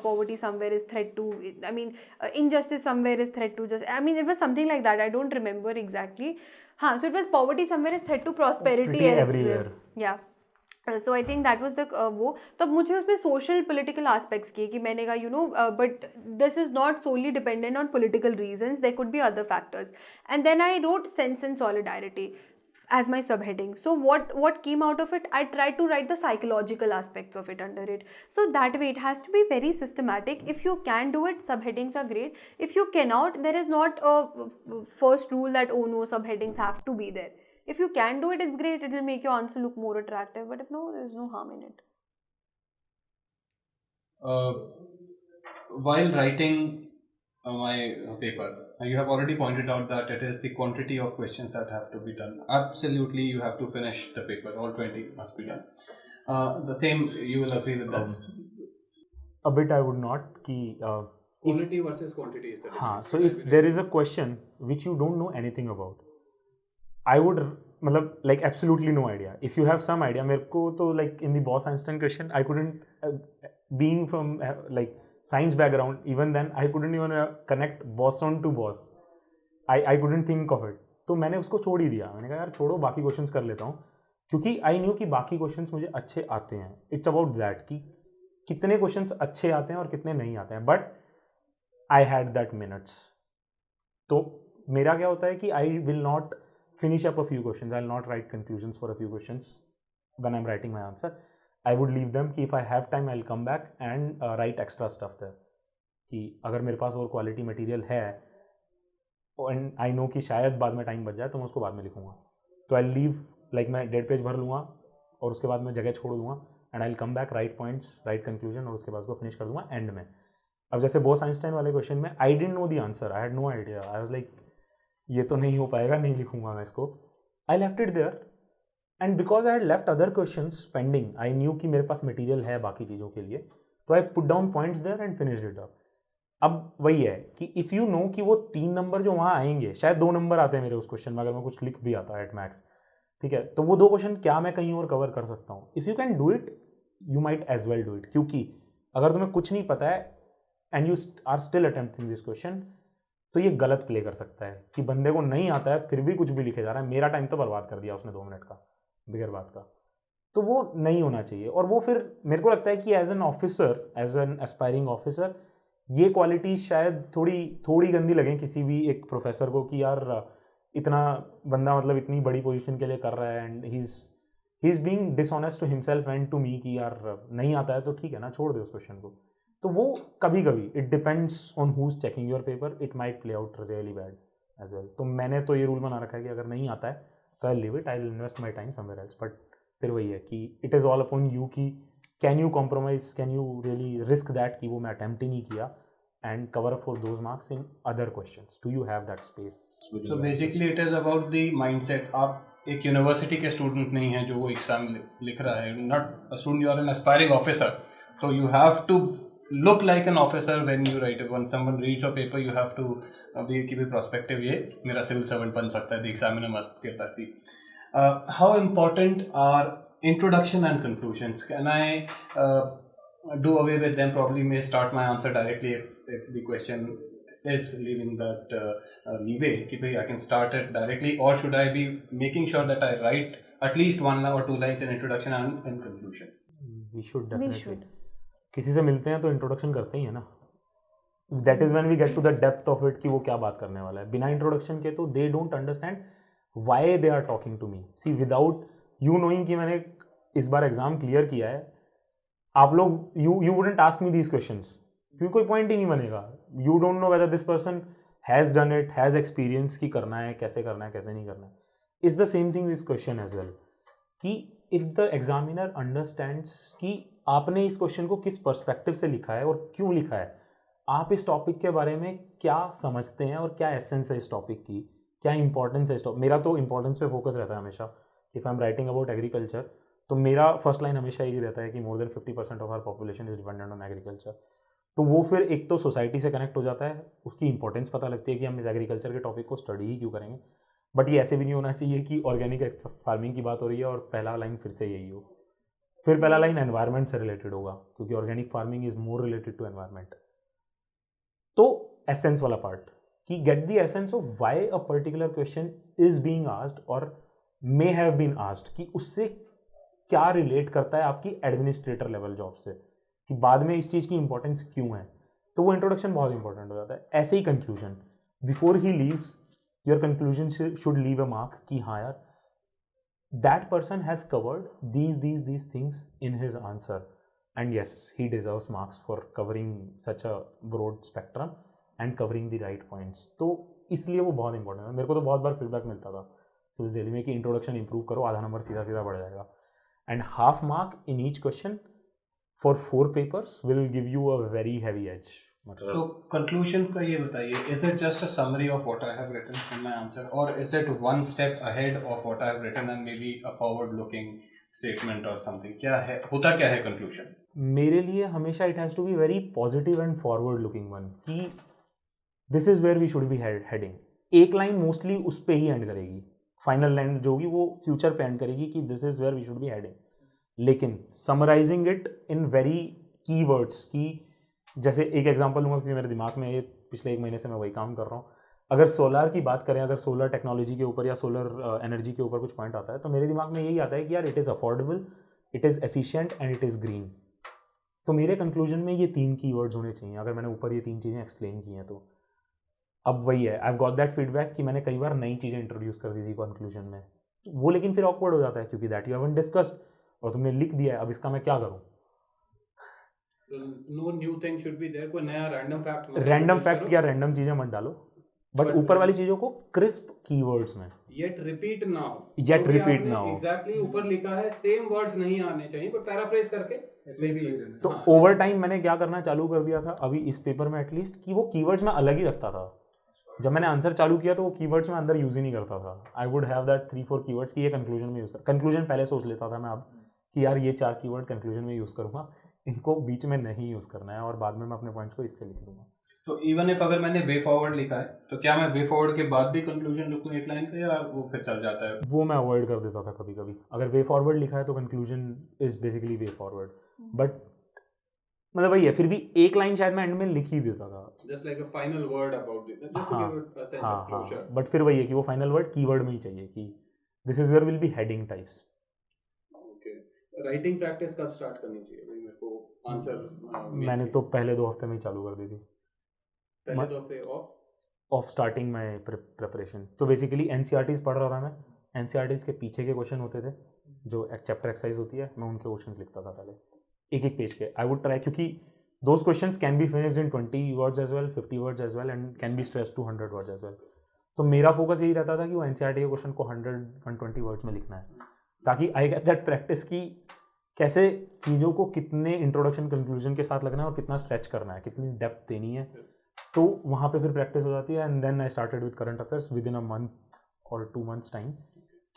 poverty somewhere is threat to, I mean, injustice somewhere is threat to just, I mean, it was something like that, I don't remember exactly. So it was poverty somewhere is threat to prosperity Pretty elsewhere. everywhere. Yeah. So I think that was the वो तब मुझे उसमें social political aspects किए कि मैंने कहा but this is not solely dependent on political reasons, there could be other factors, and then I wrote sense and solidarity as my subheading. So what came out of it, I tried to write the psychological aspects of it under it. So that way it has to be very systematic. If you can do it, subheadings are great. If you cannot, there is not a first rule that, oh no, subheadings have to be there. If you can do it, it's great, it will make your answer look more attractive, but if no, there is no harm in it. While writing my paper, you have already pointed out that it is the quantity of questions that have to be done. Absolutely, you have to finish the paper, all 20 must be done. The same, you will agree with that? A bit I would not, ki quality versus quantity is the difference. So if there is a question which you don't know anything about, I would मतलब like absolutely no idea. If you have some idea, मेरे को तो like in the Bose-Einstein question, I couldn't being from like science background, even then I couldn't even connect boson to Bose. I couldn't think of it. तो मैंने उसको छोड़ ही दिया. मैंने कहा यार छोड़ो, बाकी क्वेश्चंस कर लेता हूँ, क्योंकि आई न्यू कि बाकी क्वेश्चंस मुझे अच्छे आते हैं. इट्स अबाउट दैट कि कितने क्वेश्चंस अच्छे आते हैं और कितने नहीं आते हैं. But I had that minutes. तो मेरा क्या होता है कि I will not finish up a few questions. I'll not write conclusions for a few questions when I'm writing my answer. I would leave them कि if I have time I'll come back and write extra stuff there. कि अगर मेरे पास और quality material है and I know कि शायद बाद में टाइम बच जाए तो मैं उसको बाद में लिखूँगा. तो I'll leave like मैं 1.5 पेज भर लूँगा और उसके बाद मैं जगह छोड़ दूँगा and I'll come back, write points, write conclusion और उसके बाद उसको फिनिश कर दूँगा एंड में. अब जैसे बोस आइंस्टाइन वाले क्वेश्चन में I didn't know the answer. I had no idea. I was like ये तो नहीं हो पाएगा, नहीं लिखूंगा मैं इसको. I left it there and because I had left other questions pending, I knew कि मेरे पास मटेरियल है बाकी चीज़ों के लिए, तो I put down points there and finished it up. अब वही है कि इफ़ यू नो कि वो 3 नंबर जो वहाँ आएंगे, शायद 2 नंबर आते हैं मेरे उस क्वेश्चन में अगर मैं कुछ लिख भी आता है एट मैक्स, ठीक है, तो वो 2 क्वेश्चन क्या मैं कहीं और कवर कर सकता हूँ. If you can do it you might as well do it, क्योंकि अगर तुम्हें कुछ नहीं पता है and you are still attempting this question, तो ये गलत प्ले कर सकता है कि बंदे को नहीं आता है फिर भी कुछ भी लिखे जा रहा है. मेरा टाइम तो बर्बाद कर दिया उसने 2 मिनट का बिगर बात का. तो वो नहीं होना चाहिए. और वो फिर मेरे को लगता है कि as an officer, as an aspiring officer, ये क्वालिटी शायद थोड़ी गंदी लगे किसी भी एक प्रोफेसर को कि यार इतना बंदा मतलब इतनी बड़ी पोजीशन के लिए कर रहा है and he is being dishonest to himself and to me कि यार नहीं आता है तो ठीक है ना, छोड़ दे उस क्वेश्चन को. तो वो कभी कभी it depends on who is checking your paper, it might play out really bad as well. तो मैंने तो ये रूल बना रखा है कि अगर नहीं आता है तो I leave it, I will invest my time somewhere else. But फिर वही है कि it is all upon you कि can you compromise, can you really risk that कि वो मैं अटैम्प्ट ही नहीं किया and cover up for those marks in other questions. Do you have that space? So basically it is about the mindset. आप एक university के student नहीं हैं जो वो एग्जाम लिख रहा है, not a student, you are an aspiring officer. So you have to look like an officer when you write it. When someone reads your paper you have to be prospective. ये मेरा civil servant बन सकता है, the examiner must get that feel. How important are introduction and conclusions? Can I do away with them? Probably may start my answer directly if the question is leaving that leeway. I can start it directly, or should I be making sure that I write at least 1 or 2 lines in introduction and in conclusion? We should definitely. We should. किसी से मिलते हैं तो introduction करते ही है ना. That is when we get to the depth of it कि वो क्या बात करने वाला है. बिना इंट्रोडक्शन के तो they don't understand why they are talking to me. See without you knowing कि मैंने इस बार एग्जाम क्लियर किया है, आप लोग you wouldn't ask me these questions, क्योंकि कोई पॉइंट ही नहीं बनेगा. You don't know whether this person has done it, has experience कि करना है, कैसे नहीं करना है. Is the same thing this question as well कि इफ द एग्जामिनर अंडरस्टैंड्स कि आपने इस क्वेश्चन को किस पर्सपेक्टिव से लिखा है और क्यों लिखा है, आप इस टॉपिक के बारे में क्या समझते हैं और क्या एसेंस है इस टॉपिक की, क्या इंपॉर्टेंस है इस टॉपिक. मेरा तो इंपॉर्टेंस पे फोकस रहता है हमेशा. If I am writing about agriculture तो मेरा फर्स्ट लाइन हमेशा यही रहता है कि more than 50% of our population is dependent on agriculture. तो वो फिर एक तो सोसाइटी से कनेक्ट हो जाता है, उसकी इंपॉर्टेंस पता लगती है कि हम इस एग्रीकल्चर के टॉपिक को स्टडी ही क्यों करेंगे। बट ये ऐसे भी नहीं होना चाहिए कि ऑर्गेनिक फार्मिंग की बात हो रही है और पहला लाइन फिर से यही हो। फिर पहला लाइन एनवायरनमेंट से रिलेटेड होगा, क्योंकि organic farming is more related to environment. तो एसेंस वाला पार्ट कि get the essence of why a particular question is being asked और मे हैव बीन आस्क्ड, कि उससे क्या रिलेट करता है आपकी एडमिनिस्ट्रेटर लेवल जॉब से, कि बाद में इस चीज़ की इंपॉर्टेंस क्यों है। तो वो इंट्रोडक्शन बहुत इंपॉर्टेंट हो जाता है। ऐसे ही कंक्लूजन, बिफोर ही leaves your conclusion should leave a mark कि हाँ यार, that person has covered these things in his answer, and yes, he deserves marks for covering such a broad spectrum and covering the right points. तो इसलिए वो बहुत important है। मेरे को तो बहुत बार फीडबैक मिलता था सिविल जेली में कि इंट्रोडक्शन इंप्रूव करो, आधा नंबर सीधा सीधा बढ़ जाएगा। And half mark in each question for 4 papers will give you a very heavy edge. तो कंक्लूजन का ये बताइए, is it just a summary of what I have written in my answer, और is it one step ahead of what I have written and may be a forward looking statement और something? क्या है, होता क्या है conclusion? मेरे लिए हमेशा it has to be very positive and forward looking one, कि this is where we should be heading. एक लाइन मोस्टली उस पे ही एंड करेगी, फाइनल लाइन जो होगी वो फ्यूचर पे एंड करेगी कि this is where we should be heading, लेकिन summarising it in very key words. की जैसे एक एग्जांपल लूँगा क्योंकि मेरे दिमाग में ये पिछले 1 महीने से मैं वही काम कर रहा हूँ। अगर सोलार की बात करें, अगर सोलर टेक्नोलॉजी के ऊपर या सोलर एनर्जी के ऊपर कुछ पॉइंट आता है तो मेरे दिमाग में यही आता है कि यार it is affordable, it is efficient and it is green. तो मेरे कंक्लूजन में ये 3 कीवर्ड्स होने चाहिए, अगर मैंने ऊपर ये 3 चीज़ें एक्सप्लेन की हैं तो। अब वही है, आई हैव गॉट दैट फीडबैक कि मैंने कई बार नई चीज़ें इंट्रोड्यूस कर दी थी कंक्लूजन में, वो लेकिन फिर ऑकवर्ड हो जाता है क्योंकि दैट यू हैवंट डिस्कस्ड और तुमने लिख दिया है, अब इसका मैं क्या करूँ? No new thing should be there, कोई नया रैंडम फैक्ट या रैंडम चीज़ें मत डालो, बट ऊपर वाली चीज़ों को क्रिस्प कीवर्ड्स में येट रिपीट ना हो, एग्जैक्टली ऊपर लिखा है सेम वर्ड्स नहीं आने चाहिए, पर पैराफ्रेज करके तो ओवर टाइम मैंने क्या करना चालू कर दिया था अभी इस पेपर में एटलीस्ट, कि वो कीवर्ड्स मैं अलग ही रखता था। जब मैंने आंसर चालू किया तो वो कीवर्ड्स मैं अंदर यूज ही नहीं करता था। आई वुड हैव दैट 3-4 कीवर्ड्स कि ये कंक्लूजन में यूज कर, कंक्लूजन पहले सोच लेता था मैं अब कि यार ये 4 कीवर्ड कंक्लूजन में यूज करूंगा, इनको बीच में नहीं यूज करना है और बाद में मैं अपने पॉइंट्स को इससे लिख दूंगा। तो इवन इफ अगर मैंने वे फॉरवर्ड लिखा है तो क्या मैं वे फॉरवर्ड के बाद भी कंक्लूजन लिखूं एक लाइन पे, या वो फिर चल जाता है? वो मैं अवॉइड कर देता था कभी कभी। अगर वे फॉरवर्ड लिखा है तो conclusion is basically way forward, but मतलब वही है, फिर भी एक लाइन शायद मैं एंड में लिख ही देता था, just like a final word about this, just to give it a sense of closure. But फिर वही है कि वो फाइनल वर्ड कीवर्ड में ही चाहिए कि this is where will be heading types. Okay, writing practice कब स्टार्ट करनी चाहिए भाई मेरे को? आंसर मैंने तो पहले 2 हफ्ते में ही चालू कर दी थी, पहले 2 हफ्ते ऑफ स्टार्टिंग माय प्रिपरेशन। तो बेसिकली एनसीईआरटीज पढ़ रहा था मैं, एनसीईआरटीज के पीछे के क्वेश्चन होते थे जो एक चैप्टर एक्सरसाइज होती है, मैं उनके क्वेश्चंस लिखता था पहले एक पेज के। आई वुड ट्राई, क्योंकि those questions can be finished in 20 words as well, 50 words as well, and can be stretched to 100 words as well. तो मेरा फोकस यही रहता था कि वो एनसीईआरटी के क्वेश्चन को 100-120 वर्ड्स में लिखना है, ताकि आई गेट दैट प्रैक्टिस की कैसे चीज़ों को कितने इंट्रोडक्शन कंक्लूजन के साथ लगना है और कितना स्ट्रेच करना है, कितनी डेप्थ देनी है। तो वहाँ पे फिर प्रैक्टिस हो जाती है। And then I started with current affairs within a month और 2 months टाइम,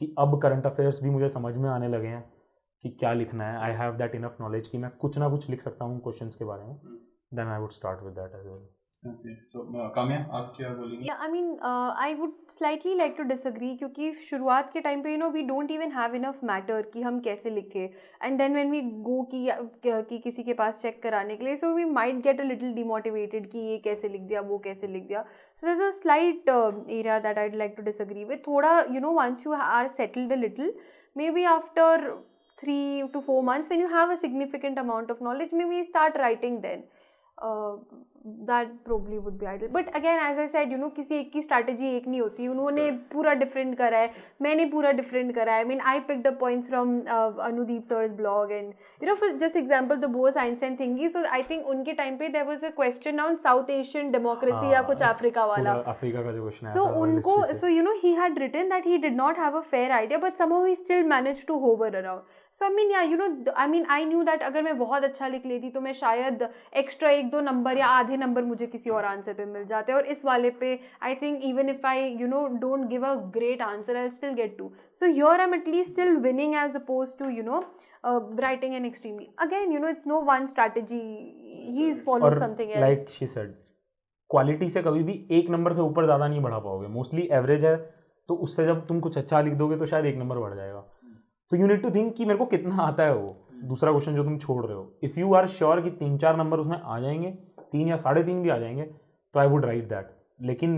कि अब करंट अफेयर्स भी मुझे समझ में आने लगे हैं कि क्या लिखना है। आई हैव दैट इनफ नॉलेज कि मैं कुछ ना कुछ लिख सकता हूँ क्वेश्चंस के बारे में। Then I would start with that as well. Okay, तो काम्या आप क्या बोलेंगे? Yeah, I mean, I would slightly like to disagree क्योंकि शुरुआत के टाइम पे we don't even have enough matter कि हम कैसे लिखें, and then when we go कि किसी के पास चेक कराने के लिए, so we might get a little demotivated कि ये कैसे लिख दिया, वो कैसे लिख दिया. So there's a slight area that I'd like to disagree with. थोड़ा once you are settled a little, maybe after 3 to 4 months when you have a significant amount of knowledge, maybe start writing then. That probably would be ideal. But again, as I said, किसी एक की strategy एक नहीं होती. उन्होंने पूरा different करा है, मैंने पूरा different करा है. I mean, I picked up points from Anudeep sir's blog, and for just example, the Bose-Einstein thingy. So I think उनके time पे there was a question on South Asian democracy या कुछ अफ्रीका वाला. Africa का जो question है. So उनको, so he had written that he did not have a fair idea, but somehow he still managed to hover around. So I mean, yeah, I knew that अगर मैं बहुत अच्छा लिख लेती तो मैं शायद एक्स्ट्रा 1-2 नंबर या आधे नंबर मुझे किसी और आंसर पे मिल जाते, और इस वाले पे I think even if I don't give a great answer, I'll still get 2. So here I'm at least still winning as opposed to writing an extremely. Again, it's no one strategy he's followed और something else. Like she said, quality से कभी भी एक number से ऊपर ज़्यादा नहीं बढ़ा पाओगे. मोस्टली एवरेज है, तो उससे जब तुम कुछ अच्छा लिख दोगे तो शायद एक नंबर बढ़ जाएगा. तो यू नीड टू थिंक कि मेरे को कितना आता है वो दूसरा क्वेश्चन जो तुम छोड़ रहे हो. इफ़ यू आर श्योर कि 3-4 नंबर उसमें आ जाएंगे, 3 या 3.5 भी आ जाएंगे, तो आई वुड राइट दैट. लेकिन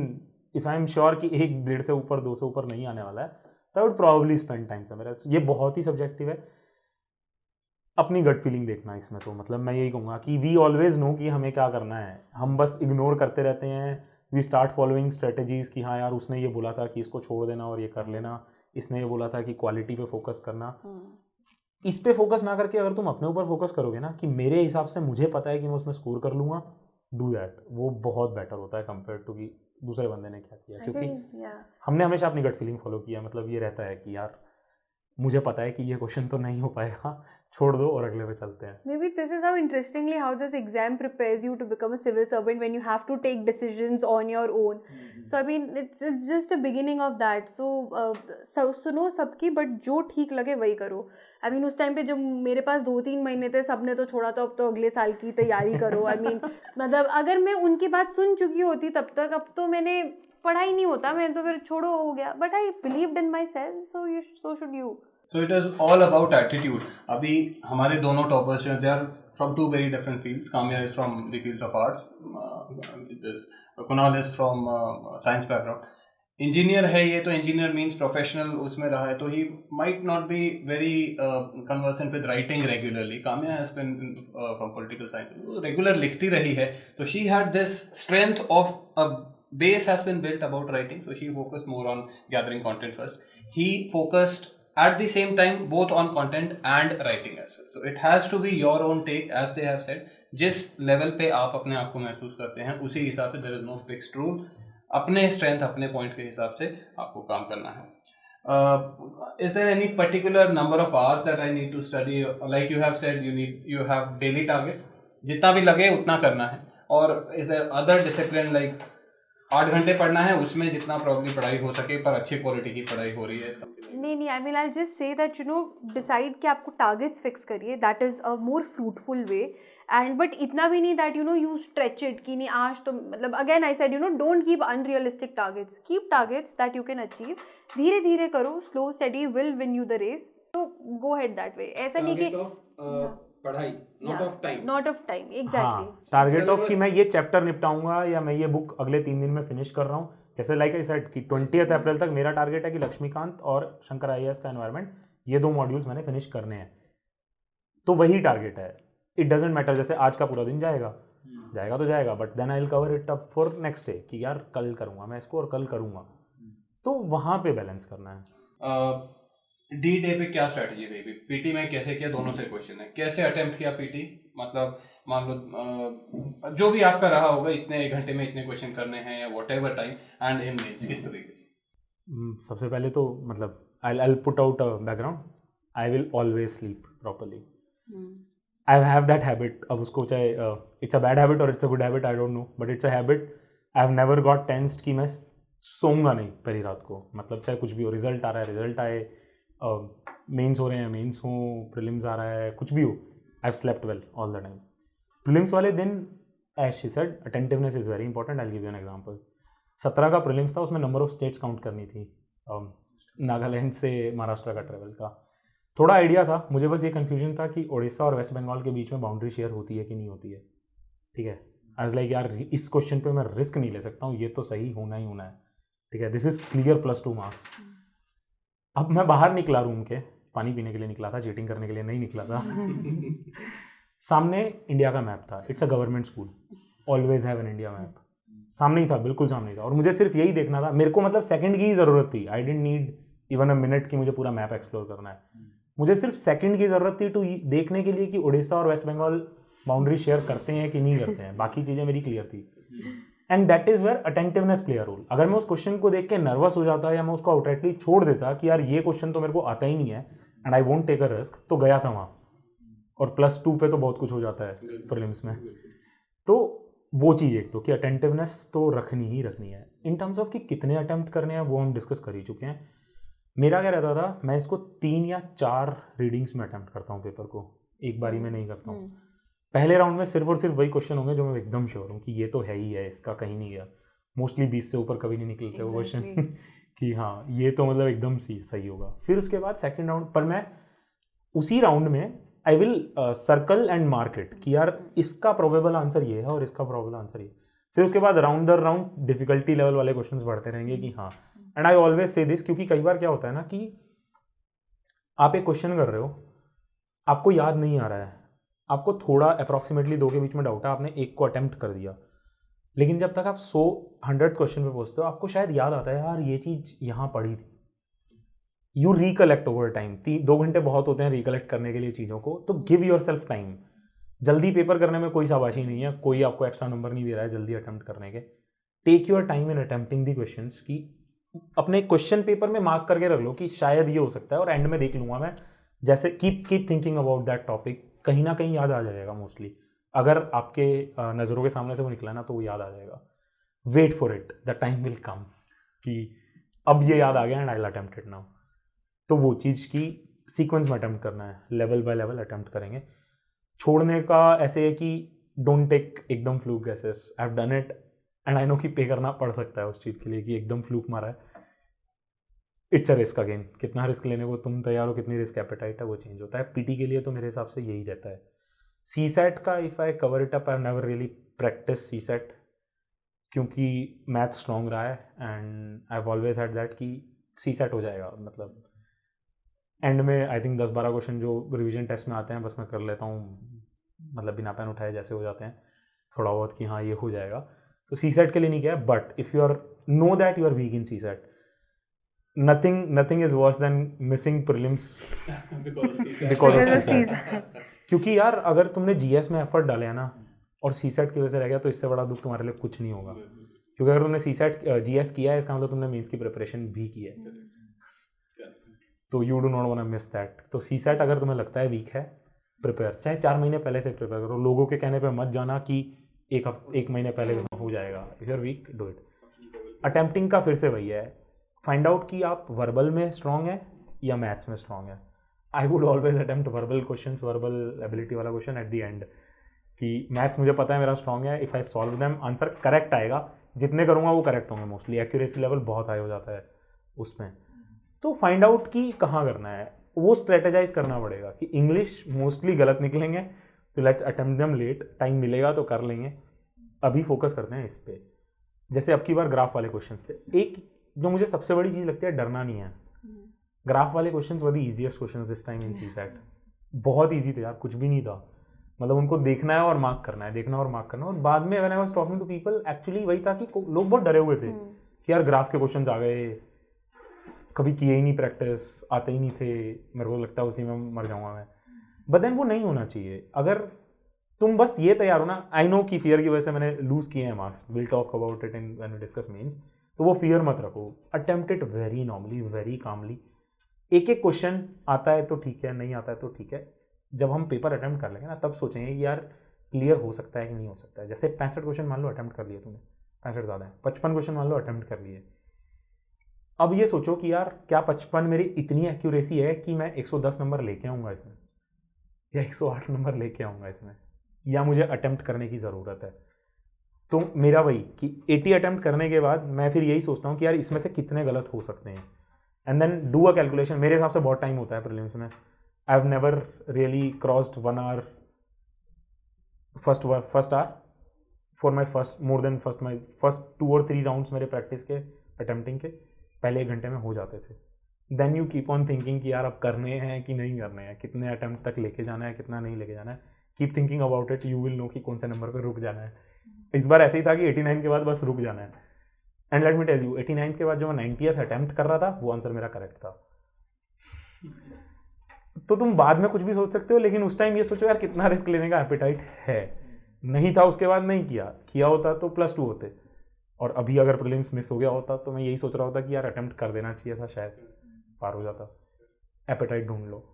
इफ़ आई एम श्योर कि 1-1.5 से ऊपर 2 से ऊपर नहीं आने वाला है, तो I would probably spend time somewhere else. ये बहुत ही सब्जेक्टिव है, अपनी गट फीलिंग देखना इसमें. तो मतलब मैं यही कहूँगा कि वी ऑलवेज नो कि हमें क्या करना है, हम बस इग्नोर करते रहते हैं. वी स्टार्ट फॉलोइंग स्ट्रेटजीज कि हाँ यार उसने ये बोला था कि इसको छोड़ देना और ये कर लेना, इसने ये बोला था कि क्वालिटी पे फोकस करना. इस पे फोकस ना करके अगर तुम अपने ऊपर फोकस करोगे ना कि मेरे हिसाब से मुझे पता है कि मैं उसमें स्कोर कर लूँगा, डू दैट. वो बहुत बेटर होता है कंपेयर टू कि दूसरे बंदे ने क्या किया. क्योंकि हमने हमेशा अपनी गट फीलिंग फॉलो किया. मतलब ये रहता है कि यार मुझे पता है कि ये क्वेश्चन तो नहीं हो पाएगा, छोड़ दो और अगले पे चलते हैं. Maybe this is how interestingly how this exam prepares you to become a civil servant when you have to take decisions on your own. So I mean it's just a beginning of that. So सुनो सबकी, but जो ठीक लगे वही करो. I mean उस time पे जब मेरे पास 2-3 महीने थे, सबने तो छोड़ा था, अब तो अगले साल की तैयारी करो. I mean मतलब अगर मैं उनकी बात सुन चुकी होती तब तक, अब तो मैंने पढ़ा ही नहीं होता, मैं तो फिर छोड़ो हो गया. But I believed in myself, so should you. So it is all about attitude. अभी हमारे दोनों toppers जो, they are from two very different fields. Kamya is from the field of arts. Kunal is from science background. Engineer है ये, तो engineer means professional उसमें रहा है, तो he might not be very conversant with writing regularly. Kamya has been from political science, regular लिखती रही है, तो she had this strength of a base has been built about writing, so she focused more on gathering content first. He focused at the same time both on content and writing as well. So it has to be your own take, as they have said. जिस level पे आप अपने आप को महसूस करते हैं उसी हिसाब से, there is no fixed rule. अपने स्ट्रेंथ, अपने पॉइंट के हिसाब से आपको काम करना है. Is there any particular number of hours that I need to study? Like you have said, you have daily targets. जितना भी लगे उतना करना है. और is there other discipline like 8 घंटे पढ़ना है, उसमें जितना प्रॉब्लली पढ़ाई हो सके पर अच्छी क्वालिटी की पढ़ाई हो रही है? नहीं, आई mean I just say that decide कि आपको टारगेट्स फिक्स करिए, that is a more fruitful way. And but इतना भी नहीं दैट यू स्ट्रेच इट कि नहीं आज तो, मतलब again I said don't keep unrealistic targets, keep targets that you can achieve. धीरे धीरे करो, slow study will win you the race. So go head that way. ऐसा नहीं कि पढ़ाई, not of time. Exactly, target of कि मैं ये चैप्टर निपटाऊंगा या मैं ये बुक अगले 3 दिन में फिनिश कर रहा हूँ. जैसे लाइक आई सेड कि 20 अप्रैल तक मेरा टारगेट है कि लक्ष्मीकांत और शंकर आईएएस का एनवायरनमेंट, ये 2 मॉड्यूल्स मैंने फिनिश करने हैं. तो वही टारगेट है. इट डजेंट मैटर जैसे आज का पूरा दिन जाएगा तो जाएगा, but then I will cover it up for next day कि यार कल करूँगा मैं इसको और कल करूँगा. तो वहाँ पे बैलेंस करना है. डी डे पे क्या स्ट्रेटजी रही? पीटी में कैसे किया? दोनों से क्वेश्चन है. कैसे अटेम्प्ट किया पीटी? मतलब मान लो जो भी आपका रहा होगा, इतने घंटे में इतने क्वेश्चन करने हैं या whatever time, and in mains किस तरीके से? सबसे पहले तो मतलब I put out a background. I will always sleep properly. I have that habit. अब उसको चाहे इट्स अ बैड हैबिट और it's a good habit, I don't know, but it's a habit. I have never got tensed कि मैं सोऊंगा नहीं पहली रात को. मतलब चाहे कुछ भी हो, रिजल्ट आ रहा है, रिजल्ट आए, मेंस हो रहे हैं, मेंस हो, प्रीलिम्स आ रहा है, कुछ भी हो, I have slept well all the time. Prelims वाले दिन as she said attentiveness is very important. I give you an example. 17 का प्रीलिम्स था, उसमें नंबर ऑफ स्टेट्स काउंट करनी थी, नागालैंड से महाराष्ट्र का ट्रेवल का. थोड़ा आइडिया था मुझे, बस ये कन्फ्यूजन था कि उड़ीसा और वेस्ट बंगाल के बीच में बाउंड्री शेयर होती है कि नहीं होती है. ठीक है, आई वाज लाइक यार इस क्वेश्चन पे मैं रिस्क नहीं ले सकता हूँ, ये तो सही होना ही होना है. ठीक है, दिस इज़ क्लियर +2 मार्क्स. अब मैं बाहर निकला रूम के, पानी पीने के लिए निकला था, चीटिंग करने के लिए नहीं निकला था. सामने इंडिया का मैप था. It's a government school, always have an India map. सामने ही था, बिल्कुल सामने ही था, और मुझे सिर्फ यही देखना था. मेरे को मतलब सेकंड की ज़रूरत थी. I didn't need even a minute कि मुझे पूरा मैप एक्सप्लोर करना है. मुझे सिर्फ सेकंड की ज़रूरत थी टू देखने के लिए कि उड़ीसा और वेस्ट बंगाल बाउंड्री शेयर करते हैं कि नहीं करते हैं. बाकी चीज़ें मेरी क्लियर थी. And that is where attentiveness play a role. अगर मैं उस क्वेश्चन को देख के नर्वस हो जाता या मैं उसको आउटराइटली छोड़ देता कि यार ये क्वेश्चन तो मेरे को आता ही नहीं है and I won't take a risk, तो गया था वहाँ. और +2 पे तो बहुत कुछ हो जाता है प्रीलिम्स में. तो वो चीज़ एक तो कि अटेंटिवनेस तो रखनी ही रखनी है. इन टर्म्स ऑफ कि कितने अटेम्प्ट करने हैं वो हम डिस्कस कर ही चुके हैं. मेरा क्या रहता था, मैं इसको 3 या 4 रीडिंग्स में अटेम्प्ट करता हूँ पेपर को, एक बारी में नहीं करता हूँ. पहले राउंड में सिर्फ और सिर्फ वही क्वेश्चन होंगे जो मैं एकदम श्योर हूँ कि ये तो है ही है, इसका कहीं नहीं गया। मोस्टली 20 से ऊपर कभी नहीं निकलते वो क्वेश्चन Exactly. कि हाँ ये तो मतलब एकदम सही होगा। फिर उसके बाद सेकंड राउंड पर मैं उसी राउंड में I will circle and mark it कि यार इसका प्रोबेबल आंसर ये है और इसका प्रोबेबल आंसर ये। फिर उसके बाद राउंड दर राउंड डिफिकल्टी लेवल वाले क्वेश्चंस बढ़ते रहेंगे कि हाँ, and I always say this, क्योंकि कई बार क्या होता है ना कि आप एक क्वेश्चन कर रहे हो, आपको याद नहीं आ रहा है, आपको थोड़ा अप्रॉक्सीमेटली 2 के बीच में डाउट है, आपने एक को अटेम्प्ट कर दिया, लेकिन जब तक आप 100 क्वेश्चन पे पहुंचते हो आपको शायद याद आता है यार ये चीज़ यहाँ पढ़ी थी। You recollect over time. 2 घंटे बहुत होते हैं रिकलेक्ट करने के लिए चीज़ों को, तो गिव योर सेल्फ टाइम। जल्दी पेपर करने में कोई शाबाशी नहीं है, कोई आपको एक्स्ट्रा नंबर नहीं दे रहा है जल्दी अटेम्प्ट करने के। Take your time in attempting the question की अपने क्वेश्चन पेपर में मार्क करके रख लो कि शायद ये हो सकता है और एंड में देख लूंगा मैं। जैसे keep thinking about that topic, कहीं ना कहीं याद आ जाएगा मोस्टली। अगर आपके नज़रों के सामने से वो निकला ना तो वो याद आ जाएगा। Wait for it, the time will come कि अब ये याद आ गया and I will attempt it now. तो वो चीज़ की सीक्वेंस में अटेम्प्ट करना है, लेवल बाय लेवल अटेम्प्ट करेंगे। छोड़ने का ऐसे है कि डोंट टेक एकदम fluke gases. I have done it and I know कि पे करना पड़ सकता है उस चीज़ के लिए कि एकदम फ्लूक मारा है। इट्स अ रिस्क अगेन, कितना रिस्क लेने को तुम तैयार हो, कितनी रिस्क एपेटाइट है, वो चेंज होता है। पीटी के लिए तो मेरे हिसाब से यही रहता है। सी सेट का if I cover it up, I never really practice CSAT क्योंकि मैथ स्ट्रॉन्ग रहा है and I have always had that कि सी सेट हो जाएगा। मतलब एंड में आई थिंक 10-12 क्वेश्चन जो रिवीजन टेस्ट में आते हैं बस मैं कर लेता हूँ, मतलब बिना पेन उठाए जैसे हो जाते हैं थोड़ा बहुत कि हाँ ये हो जाएगा। तो सी सेट के लिए नहीं किया, but if you are know that you are weak in CSAT, nothing is worse than missing prelims because of CSAT. क्योंकि यार अगर तुमने जीएस में एफर्ट डाले है ना और सी सेट की वजह से रह गया तो इससे बड़ा दुख तुम्हारे लिए कुछ नहीं होगा। क्योंकि अगर तुमने सी सेट जीएस किया है इसका मतलब तुमने मेंस की प्रिपरेशन भी की है, तो you do not want to miss that. तो सी सेट अगर तुम्हें लगता है वीक है, प्रिपेयर चाहे 4 महीने पहले से प्रिपेयर करो। लोगों के कहने पे मत जाना कि एक महीने पहले हो जाएगा। If you are weak do it. Attempting का फिर से वही है, फाइंड आउट कि आप वर्बल में स्ट्रांग है या मैथ्स में स्ट्रांग है। I would always attempt verbal question, verbal ability वाला क्वेश्चन एट द एंड कि मैथ्स मुझे पता है मेरा स्ट्रांग है, if I solve them answer correct आएगा, जितने करूँगा वो करेक्ट होंगे मोस्टली, एक्यूरेसी लेवल बहुत हाई हो जाता है उसमें। तो फाइंड आउट कि कहाँ करना है, वो स्ट्रेटेजाइज करना पड़ेगा कि इंग्लिश मोस्टली गलत निकलेंगे तो let's attempt them let, time मिलेगा तो कर लेंगे, अभी फोकस करते हैं इस पे। जैसे अब की बार ग्राफ वाले क्वेश्चंस थे, एक जो मुझे सबसे बड़ी चीज़ लगती है डरना नहीं है। ग्राफ वाले questions were the easiest questions this time in CSAT. बहुत ईजी थे यार, कुछ भी नहीं था, मतलब उनको देखना है और मार्क करना है, देखना और मार्क करना। और बाद में when I was talking to people actually वही था कि लोग बहुत डरे हुए थे कि यार ग्राफ के क्वेश्चंस आ गए, कभी किए ही नहीं प्रैक्टिस, आते ही नहीं थे, मेरे को लगता है उसी में मर जाऊंगा मैं। बट देन वो नहीं होना चाहिए। अगर तुम बस ये तैयार हो ना, आई नो कि फियर की वजह से मैंने लूज किए हैं marks, will talk about it in when we discuss mains, तो वो फियर मत रखो, attempt it very normally, very calmly. एक एक क्वेश्चन आता है तो ठीक है, नहीं आता है तो ठीक है। जब हम पेपर अटेम्प्ट कर लेंगे ना तब सोचेंगे कि यार क्लियर हो सकता है कि नहीं हो सकता है। जैसे 65 क्वेश्चन मान लो अटेम्प्ट कर लिए तुमने, 65 ज़्यादा है, 55 क्वेश्चन मान लो अटेम्प्ट कर लिए। अब ये सोचो कि यार क्या 55 मेरी इतनी एक्यूरेसी है कि मैं 110 नंबर लेके आऊँगा इसमें, या 108 नंबर लेके आऊँगा इसमें, या मुझे अटेम्प्ट करने की ज़रूरत है। तो मेरा वही कि 80 अटेम्प्ट करने के बाद मैं फिर यही सोचता हूँ कि यार इसमें से कितने गलत हो सकते हैं, and then do a calculation. मेरे हिसाब से बहुत टाइम होता है प्रीलिम्स में। I have never really crossed 1 hour first hour for my first 2 और 3 राउंड्स मेरे प्रैक्टिस के अटेम्प्टिंग के पहले 1 घंटे में हो जाते थे। Then you keep on thinking कि यार अब करने हैं कि नहीं करने हैं, कितने अटेम्प्ट तक लेके जाना है, कितना नहीं लेके जाना है। Keep thinking about it, you will know कि कौन से नंबर पर रुक जाना है। इस बार ऐसे ही था कि 89 के बाद बस रुक जाना है। And let me tell you, 89 के बाद जो मैं 90th अटेम्प्ट कर रहा था वो आंसर मेरा करेक्ट था। तो तुम बाद में कुछ भी सोच सकते हो, लेकिन उस टाइम ये सोचो यार कितना रिस्क लेने का एपेटाइट है। नहीं था उसके बाद नहीं किया होता तो +2 होते, और अभी अगर प्रीलिम्स मिस हो गया होता तो मैं यही सोच रहा होता कि यार अटेम्प्ट कर देना चाहिए था, शायद पार हो जाता। एपेटाइट ढूंढ लो।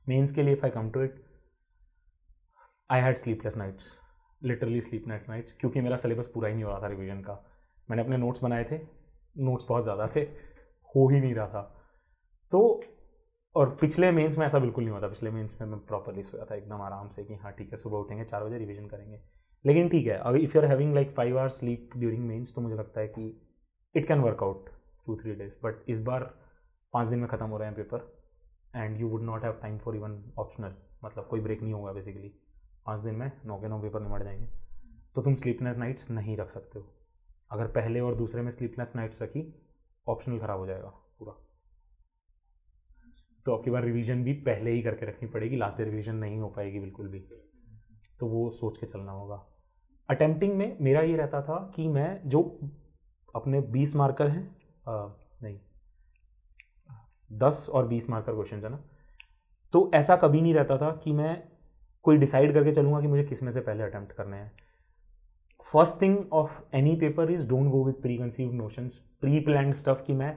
मेंस के लिए if I come to it, I had sleepless nights, literally sleepless nights, क्योंकि मेरा सिलेबस पूरा ही नहीं हो रहा था रिवीजन का। मैंने अपने नोट्स बनाए थे, नोट्स बहुत ज़्यादा थे, हो ही नहीं रहा था। तो और पिछले मेंस में ऐसा बिल्कुल नहीं होता, पिछले मेंस में मैं प्रॉपरली सोया था एकदम आराम से कि हाँ ठीक है सुबह उठेंगे 4 बजे रिवीजन करेंगे। लेकिन ठीक है, अगर if you are having like 5 hours sleep during mains तो मुझे लगता है कि it can work out 2-3 days, but इस बार 5 दिन में ख़त्म हो रहे हैं paper and you would not have time for even optional, मतलब कोई ब्रेक नहीं होगा बेसिकली, 5 दिन में 9 के 9 पेपर निमट जाएंगे। तो तुम स्लीपलेस नाइट्स नहीं रख सकते हो। अगर पहले और दूसरे में स्लीपलेस नाइट्स रखी, ऑप्शनल ख़राब हो जाएगा पूरा। तो आपकी बार रिवीजन भी पहले ही करके रखनी पड़ेगी, लास्ट डे रिवीजन नहीं हो पाएगी बिल्कुल भी, तो वो सोच के चलना होगा। अटेम्प्टिंग में मेरा ये रहता था कि मैं जो अपने 20 मार्कर हैं, नहीं 10 और 20 मार्कर क्वेश्चन है ना, तो ऐसा कभी नहीं रहता था कि मैं कोई डिसाइड करके चलूँगा कि मुझे किस में से पहले अटेम्प्ट करने हैं। First thing of any paper is don't go with pre conceived notions, pre planned stuff कि मैं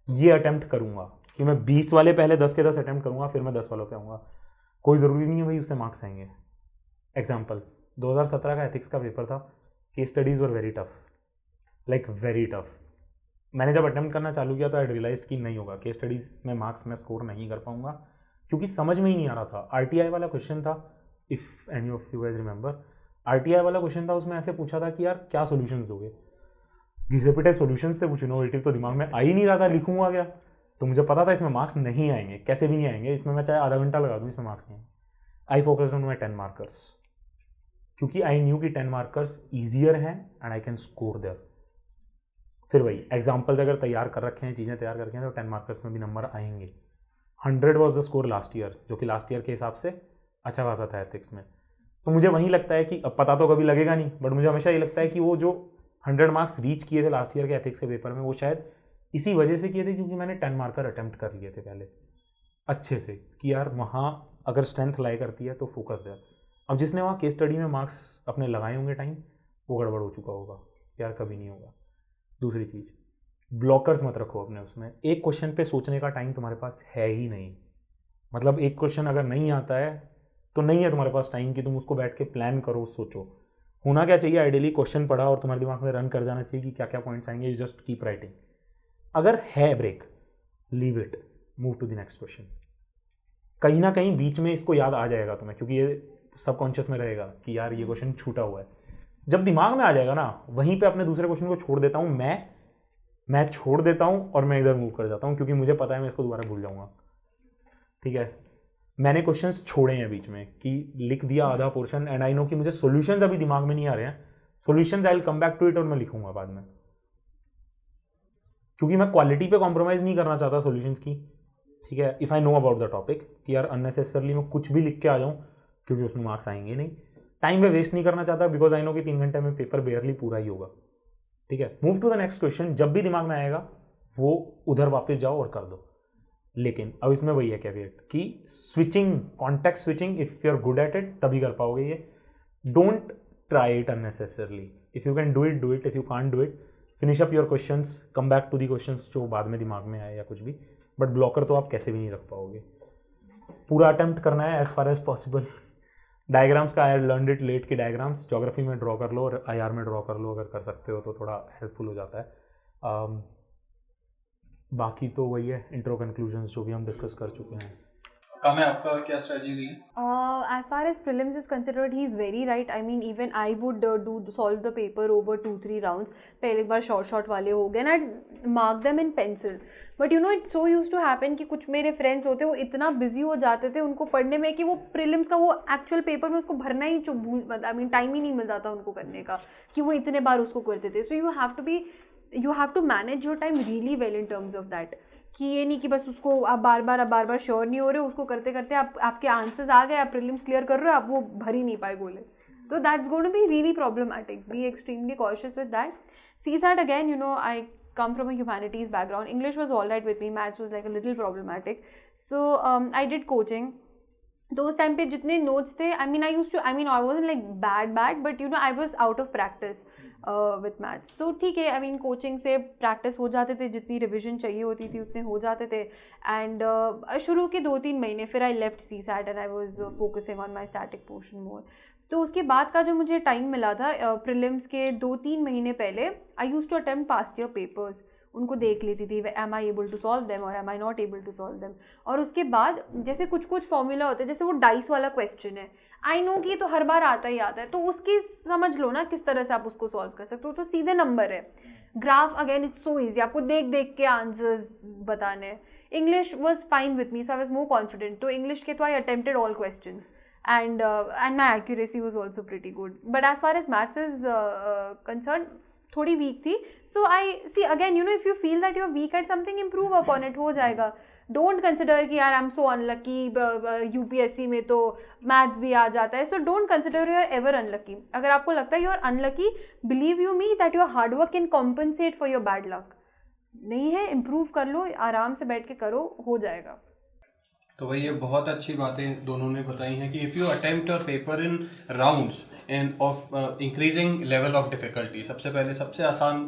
ये अटेम्प्ट करूँगा, कि मैं 20 वाले पहले 10 के 10 अटेम्प्ट करूँगा फिर मैं 10 वालों पे आऊँगा। कोई ज़रूरी नहीं है भाई उससे मार्क्स आएंगे। एग्जाम्पल 2017 का एथिक्स का पेपर था, case studies were very tough, like very tough. मैंने जब अटेम्प्ट करना चालू किया तो आई रियलाइज कि नहीं होगा, केस स्टडीज़ में मार्क्स मैं स्कोर नहीं कर पाऊँगा क्योंकि समझ में ही नहीं आ रहा था। RTI वाला क्वेश्चन था, if any of you guys remember, RTI वाला क्वेश्चन था, उसमें ऐसे पूछा था कि यार क्या सोल्यूशंस दोगे, घिसे पिटे सोल्यूशंस थे, कुछ इनोवेटिव तो दिमाग में आ ही नहीं रहा था, लिखूंगा क्या। तो मुझे पता था इसमें मार्क्स नहीं आएंगे, कैसे भी नहीं आएंगे, इसमें मैं चाहे आधा घंटा लगा दूँ इसमें मार्क्स नहीं आएंगे। I focused on my 10 markers क्योंकि आई न्यू कि 10 मार्कर्स ईजियर हैं and I can score there. फिर वही एग्जाम्पल्स अगर तैयार कर रखे हैं, चीज़ें तैयार कर रखे हैं, तो 10 मार्कर्स में भी नंबर आएंगे। 100 was the score last year, जो कि लास्ट ईयर के हिसाब से अच्छा खासा था एथिक्स में। तो मुझे वही लगता है कि अब पता तो कभी लगेगा नहीं, बट मुझे हमेशा ये लगता है कि वो जो 100 मार्क्स रीच किए थे लास्ट ईयर के एथिक्स के पेपर में, वो शायद इसी वजह से किए थे क्योंकि मैंने 10 मार्कर अटेम्प्ट कर लिए थे पहले अच्छे से, कि यार वहाँ अगर स्ट्रेंथ लाई करती है तो फोकस दे। अब जिसने वहाँ केस स्टडी में मार्क्स अपने लगाए होंगे टाइम, वो गड़बड़ हो चुका होगा, यार कभी नहीं होगा। दूसरी चीज़, ब्लॉकर्स मत रखो अपने उसमें। एक क्वेश्चन पे सोचने का टाइम तुम्हारे पास है ही नहीं, मतलब एक क्वेश्चन अगर नहीं आता है तो नहीं है तुम्हारे पास टाइम कि तुम उसको बैठ के प्लान करो, सोचो। होना क्या चाहिए, आइडियली क्वेश्चन पढ़ा और तुम्हारे दिमाग में रन कर जाना चाहिए कि क्या क्या पॉइंट्स आएंगे, यू जस्ट कीप राइटिंग। अगर है break, leave it, move to the next question. कहीं ना कहीं बीच में इसको याद आ जाएगा तुम्हें, क्योंकि ये सबकॉन्शियस में रहेगा कि यार ये क्वेश्चन छूटा हुआ है। जब दिमाग में आ जाएगा ना, वहीं पे अपने दूसरे क्वेश्चन को छोड़ देता हूँ मैं छोड़ देता हूँ और मैं इधर मूव कर जाता हूँ, क्योंकि मुझे पता है मैं इसको दोबारा भूल जाऊँगा। ठीक है, मैंने क्वेश्चंस छोड़े हैं बीच में कि लिख दिया आधा पोर्शन एंड आई नो कि मुझे सॉल्यूशंस अभी दिमाग में नहीं आ रहे हैं, solutions I will come back to it और मैं लिखूंगा बाद में, क्योंकि मैं क्वालिटी पे कॉम्प्रोमाइज़ नहीं करना चाहता सॉल्यूशंस की। ठीक है, if I know about the topic कि यार अननेसेसरली मैं कुछ भी लिख के आ जाऊँ क्योंकि उसमें मार्क्स आएंगे नहीं, टाइम में वेस्ट नहीं करना चाहता, बिकॉज आई नो कि 3 घंटे में पेपर बेयरली पूरा ही होगा। ठीक है, move to the next question, जब भी दिमाग में आएगा वो उधर वापस जाओ और कर दो। लेकिन अब इसमें वही है कैविएट कि switching, context switching, if you are good at it तभी कर पाओगे ये। Don't try it unnecessarily, if you can do it do it, if you can't do it finish up your questions, come back to the questions जो बाद में दिमाग में आए या कुछ भी, बट ब्लॉकर तो आप कैसे भी नहीं रख पाओगे। पूरा अटेम्प्ट करना है as far as possible. Diagrams का आई लर्नड इट लेट, के डायग्राम्स ज्योग्राफी में ड्रॉ कर लो और IR में ड्रॉ कर लो, अगर कर सकते हो तो थोड़ा हेल्पफुल हो जाता है। बाकी तो वही है, इंट्रो कंक्लूजन्स जो भी हम डिस्कस कर चुके हैं। कामे, आपका क्या स्ट्रेटजी रही? As far as prelims is considered, he is very right. I mean, even I would solve the paper over 2-3 rounds. पहले एक बार short वाले हो गए, and I'd mark them in pencil. But you know, it so used to happen कि कुछ मेरे friends होते, वो इतना busy हो जाते थे उनको पढ़ने में कि वो prelims का वो actual paper में उसको भरना ही I mean, time ही नहीं मिल जाता उनको करने का, कि वो इतने बार उसको करते थे. So you have to manage your time really well in terms of that. कि ये नहीं कि बस उसको आप बार बार श्योर नहीं हो रहे, उसको करते करते आपके आंसर्स आ गए, आप प्रीलिम्स क्लियर कर रहे हो, आप वो भर ही नहीं पाए गोले, तो that's going to be really problematic. Be extremely cautious with that. CSAT again, you know, I come from a humanities background. English was all right with me, maths was like a little problematic. So I did coaching. तो उस time पे जितने notes थे, I wasn't like bad, but you know, I was out of practice with maths. So ठीक है, I mean coaching से practice हो जाते थे, जितनी रिविजन चाहिए होती थी उतने हो जाते थे. एंड शुरू के 2-3 महीने फिर I left CSAT and I was focusing on my static portion more. तो उसके बाद का जो मुझे टाइम मिला था प्रीलिम्स के 2-3 महीने पहले, I used to attempt past year papers. उनको देख लेती थी, am I able to solve them और am I not able to solve them. और उसके बाद जैसे कुछ कुछ फॉर्मूला होते हैं, जैसे वो डाइस वाला क्वेश्चन है, आई नो कि ये तो हर बार आता ही आता है, तो उसकी समझ लो ना किस तरह से आप उसको सॉल्व कर सकते हो। तो सीधे नंबर है। Graph again it's so easy, आपको देख देख के आंसर्स बताने। English was fine with me, so I was more confident. तो इंग्लिश के तो आई attempted all questions and my accuracy was also pretty good, but as far as maths is concerned, थोड़ी weak थी। So I see again, you know, if you feel that you're weak at something, improve upon it, हो जाएगा। Don't consider कि यार I'm so unlucky, UPSC में तो maths भी आ जाता है, so don't consider you're ever unlucky। अगर आपको लगता है you're unlucky, believe you me that your hard work can compensate for your bad luck। नहीं है, improve कर लो, आराम से बैठ के करो, हो जाएगा। तो वही ये बहुत अच्छी बातें दोनों ने बताई हैं कि if you attempt your paper in rounds in of increasing level of difficulty, सबसे पहले सबसे आसान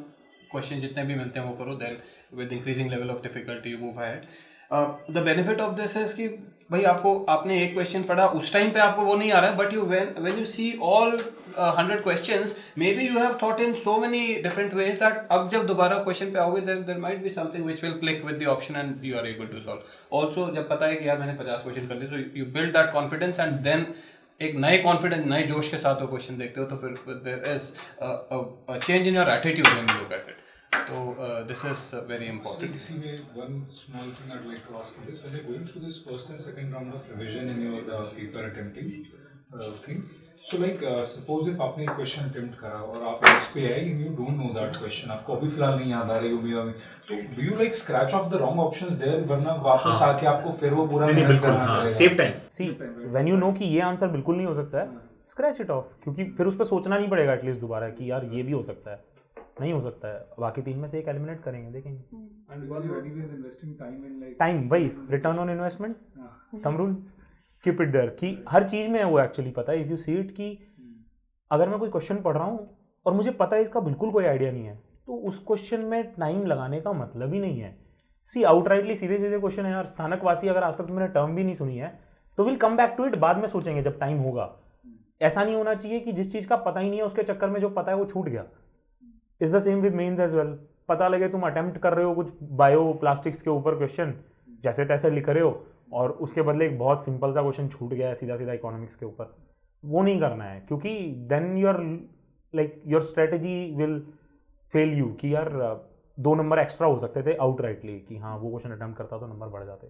क्वेश्चन जितने भी मिलते हैं वो करो, then with increasing level of difficulty you move ahead. The benefit of this is कि भाई आपने एक क्वेश्चन पढ़ा, उस टाइम पे आपको वो नहीं आ रहा है, but you when you see all 100 questions, maybe you have thought in so many different ways that अब जब दोबारा क्वेश्चन पे आओगे there might be something which will click with the option and you are able to solve. Also जब पता है कि यार मैंने 50 क्वेश्चन कर लिए, तो you build that confidence and then एक नए कॉन्फिडेंस, नए जोश के साथ वो क्वेश्चन देखते हो, तो फिर there is a change in your attitude when you look at it. So this is very important. So, one small thing I'd like to ask you is, when you're going through this first and second round of revision in your paper attempting thing, so like suppose if आपने एक question attempt करा और आप next पे आए and you don't know that question, आपको अभी फिलहाल नहीं याद आ रही होगी, तो do you like scratch off the wrong options there, वरना वापस आके आपको फिर वो पूरा मेहनत करना पड़ेगा? Save time. See when you know कि ये आंसर बिल्कुल नहीं हो सकता है, स्क्रैच इट ऑफ, क्योंकि फिर उस पर सोचना नहीं पड़ेगा एटलीस्ट दोबारा कि यार ये भी हो सकता है, नहीं हो सकता है, बाकी 3 में से एक एलिमिनेट करेंगे, देखेंगे। And because you're anyways investing time in like time, भाई return on investment, thumb rule, keep it there, कि हर चीज में वो एक्चुअली पता है। इफ यू सी इट कि अगर मैं कोई क्वेश्चन पढ़ रहा हूँ और मुझे पता है इसका बिल्कुल कोई आइडिया नहीं है, तो उस क्वेश्चन में टाइम लगाने का मतलब ही नहीं है। सी आउटराइटली सीधे सीधे क्वेश्चन है यार, स्थानक वासी अगर आज तक तुमने टर्म भी नहीं सुनी है तो will come back to it, बाद में सोचेंगे जब टाइम होगा। ऐसा नहीं होना चाहिए कि जिस चीज का पता ही नहीं है उसके चक्कर में जो पता है वो छूट गया। Is the same with mains as well. पता लगे तुम अटेम्प्ट कर रहे हो कुछ बायो प्लास्टिक्स के ऊपर क्वेश्चन, जैसे तैसे लिख रहे हो, और उसके बदले एक बहुत सिंपल सा क्वेश्चन छूट गया है सीधा सीधा इकोनॉमिक्स के ऊपर, वो नहीं करना है, क्योंकि then your strategy will fail you, कि यार 2 नंबर एक्स्ट्रा हो सकते थे आउटराइटली, कि हाँ वो क्वेश्चन अटेम्प्ट करता तो नंबर बढ़ जाते,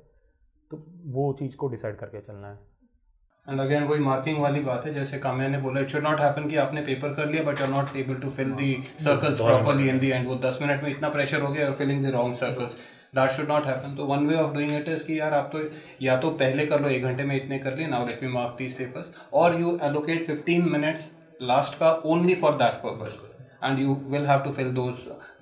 तो वो चीज़ को डिसाइड करके चलना है। एंड अगेन वही मार्किंग वाली बात है, जैसे काम्या ने बोला, इट शुड नॉट हैपन कि आपने पेपर कर लिया but you are not able to fill the circles properly in the end, वो 10 मिनट में इतना प्रेशर हो गया और filling the wrong circles, that should not happen. तो one way of doing it is कि यार आप तो या तो पहले कर लो 1 घंटे में इतने कर लिए, now let me mark these papers, और यू एलोकेट 15 मिनट्स लास्ट का only for that purpose, and you will have to fill those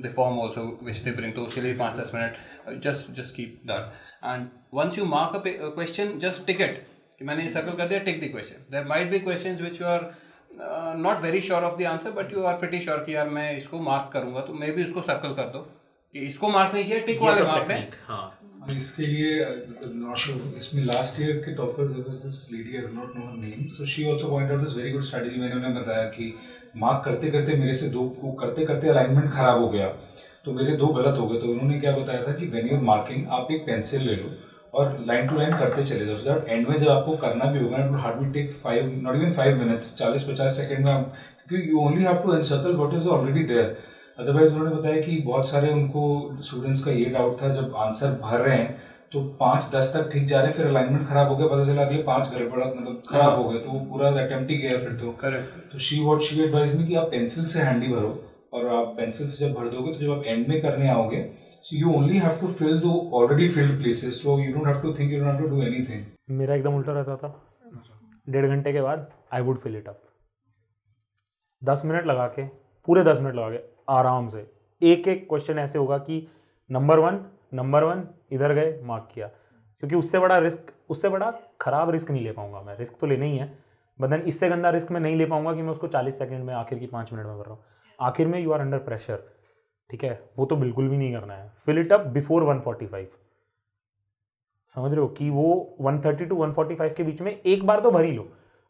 the form also which they bring, तो उसके लिए 5-10 minute just keep that, and once you mark a question, just tick it कि मैंने ये circle कर दिया, tick the question. There might be questions which you are not very sure of the answer, but you are pretty sure कि यार मैं इसको mark करूंगा, तो मे बी उसको सर्कल कर दो कि इसको मार्क नहीं किया, टिक वाले मार्क में। हाँ, इसके लिए नॉट श्योर, इसमें लास्ट ईयर के topper there was this lady, I do not know her name, so she also point out this very good strategy. मैंने उन्हें बताया कि मार्क करते करते मेरे से 2 को करते करते अलाइनमेंट खराब हो गया, तो मेरे 2 गलत हो गए, तो उन्होंने क्या बताया था कि व्हेन यू आर मार्किंग, आप एक पेंसिल ले लो और लाइन टू लाइन करते चले जाओ, सो दैट एंड में जब आपको करना भी होगा, it will hardly take 5 not even 5 minutes, 40-50 second में आप, क्योंकि you only have to encircle what is already there. Otherwise उन्होंने बताया कि बहुत सारे उनको स्टूडेंट्स का ये डाउट था, जब आंसर भर रहे हैं तो 5-10 तक ठीक जा रहे, फिर अलाइनमेंट खराब हो गया, पता चला अगले 5 गड़बड़ मतलब खराब हो गए, तो वो पूरा अटेम्प्ट ही गया फिर तो। करेक्ट। तो शी एडवाइज मी कि आप पेंसिल से हैंडी भरो, और आप पेंसिल से जब भर दोगे तो जब आप एंड में करने आओगे, so you only have to fill the already filled places, so you don't have to think, you don't have to do anything. मेरा एकदम उल्टा रहता था, 1.5 घंटे के बाद I would fill it up, 10 minute लगा के, पूरे 10 मिनट लगा के आराम से एक एक क्वेश्चन ऐसे होगा कि नंबर वन इधर गए, मार्क किया, क्योंकि उससे बड़ा खराब रिस्क नहीं ले पाऊंगा मैं। रिस्क तो लेना ही है, बट इससे गंदा रिस्क मैं नहीं ले पाऊंगा कि मैं उसको 40 सेकंड में, आखिर की 5 मिनट में कर रहा हूँ। आखिर में यू आर अंडर प्रेशर, ठीक है, वो तो बिल्कुल भी नहीं करना है। फिल इट अप बिफोर 145, समझ रहे हो कि वो 130 to 145 के बीच में एक बार तो भर ही लो।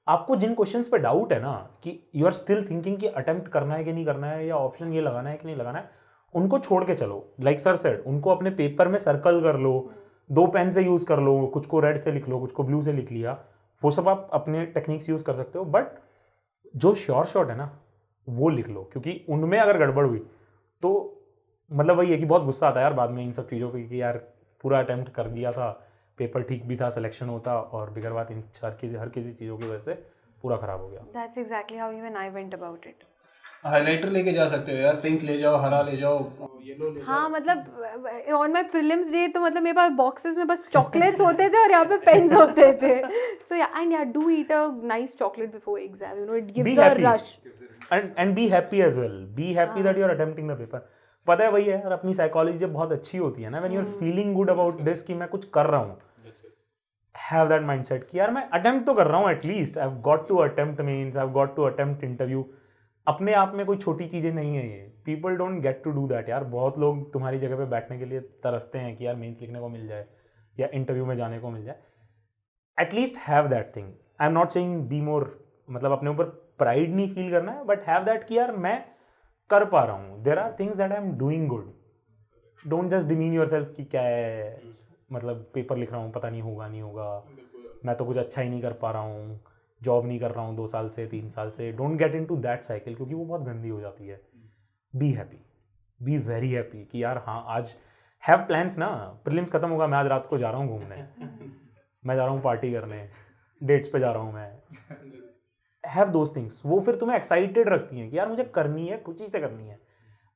आपको जिन क्वेश्चंस पे डाउट है ना, कि यू आर स्टिल थिंकिंग कि अटेम्प्ट करना है कि नहीं करना है, या ऑप्शन ये लगाना है कि नहीं लगाना है, उनको छोड़ के चलो, लाइक सर सेड, उनको अपने पेपर में सर्कल कर लो, 2 पेन से यूज़ कर लो, कुछ को रेड से लिख लो, कुछ को ब्लू से लिख लिया, वो सब आप अपने टेक्निक्स यूज़ कर सकते हो, बट जो श्योर शॉट है ना वो लिख लो, क्योंकि उनमें अगर गड़बड़ हुई तो मतलब वही है कि बहुत गुस्सा आता है यार बाद में इन सब चीज़ों पे कि यार पूरा अटेम्प्ट कर दिया था, पेपर ठीक भी था, सिलेक्शन होता, और बिगर बात इन हर किसी चीज़ों की वजह से पूरा ख़राब हो गया। That's exactly how even I went about it. Highlighter लेके जा सकते हो यार, पिंक ले जाओ, हरा ले जाओ, येलो ले जाओ। हाँ मतलब ऑन माई प्रीलिम्स डे तो मतलब मेरे पास बॉक्सेस में बस चॉकलेट्स होते थे और यहाँ पे पेन्स होते थे, सो या एंड या do eat a nice chocolate before exam, you know it gives a rush and be happy as well, be happy that you are attempting the paper. पता है वही है यार, अपनी साइकोलॉजी जब बहुत अच्छी होती है ना, when you are feeling good about this कि मैं कुछ कर रहा हूँ, हैव दैट माइंडसेट कि यार मैं अटेम्प्ट तो कर रहा हूँ, at least I have got to attempt means I have got to attempt interview. अपने आप में कोई छोटी चीज़ें नहीं है ये, people don't get to do that यार। बहुत लोग तुम्हारी जगह पे बैठने के लिए तरसते हैं कि यार मेंस लिखने को मिल जाए या इंटरव्यू में जाने को मिल जाए। At least have that thing, I am not saying be more, मतलब अपने ऊपर प्राइड नहीं फील करना है, बट हैव दैट कि यार मैं कर पा रहा हूँ, there are things that I am doing good. Don't just demean yourself कि क्या है, मतलब पेपर लिख रहा हूँ, पता नहीं होगा नहीं होगा, मैं तो कुछ अच्छा ही नहीं कर पा रहा हूँ, जॉब नहीं कर रहा हूँ 2 साल से 3 साल से। Don't get into that cycle, क्योंकि वो बहुत गंदी हो जाती है। Be happy, be very happy कि यार हाँ आज हैव प्लान्स ना, प्रीलिम्स खत्म होगा, मैं आज रात को जा रहा हूँ घूमने, मैं जा रहा हूँ पार्टी करने, डेट्स पे जा रहा हूँ मैं। हैव दोज थिंग्स, वो फिर तुम्हें एक्साइटेड रखती हैं कि यार मुझे करनी है, खुशी से करनी है।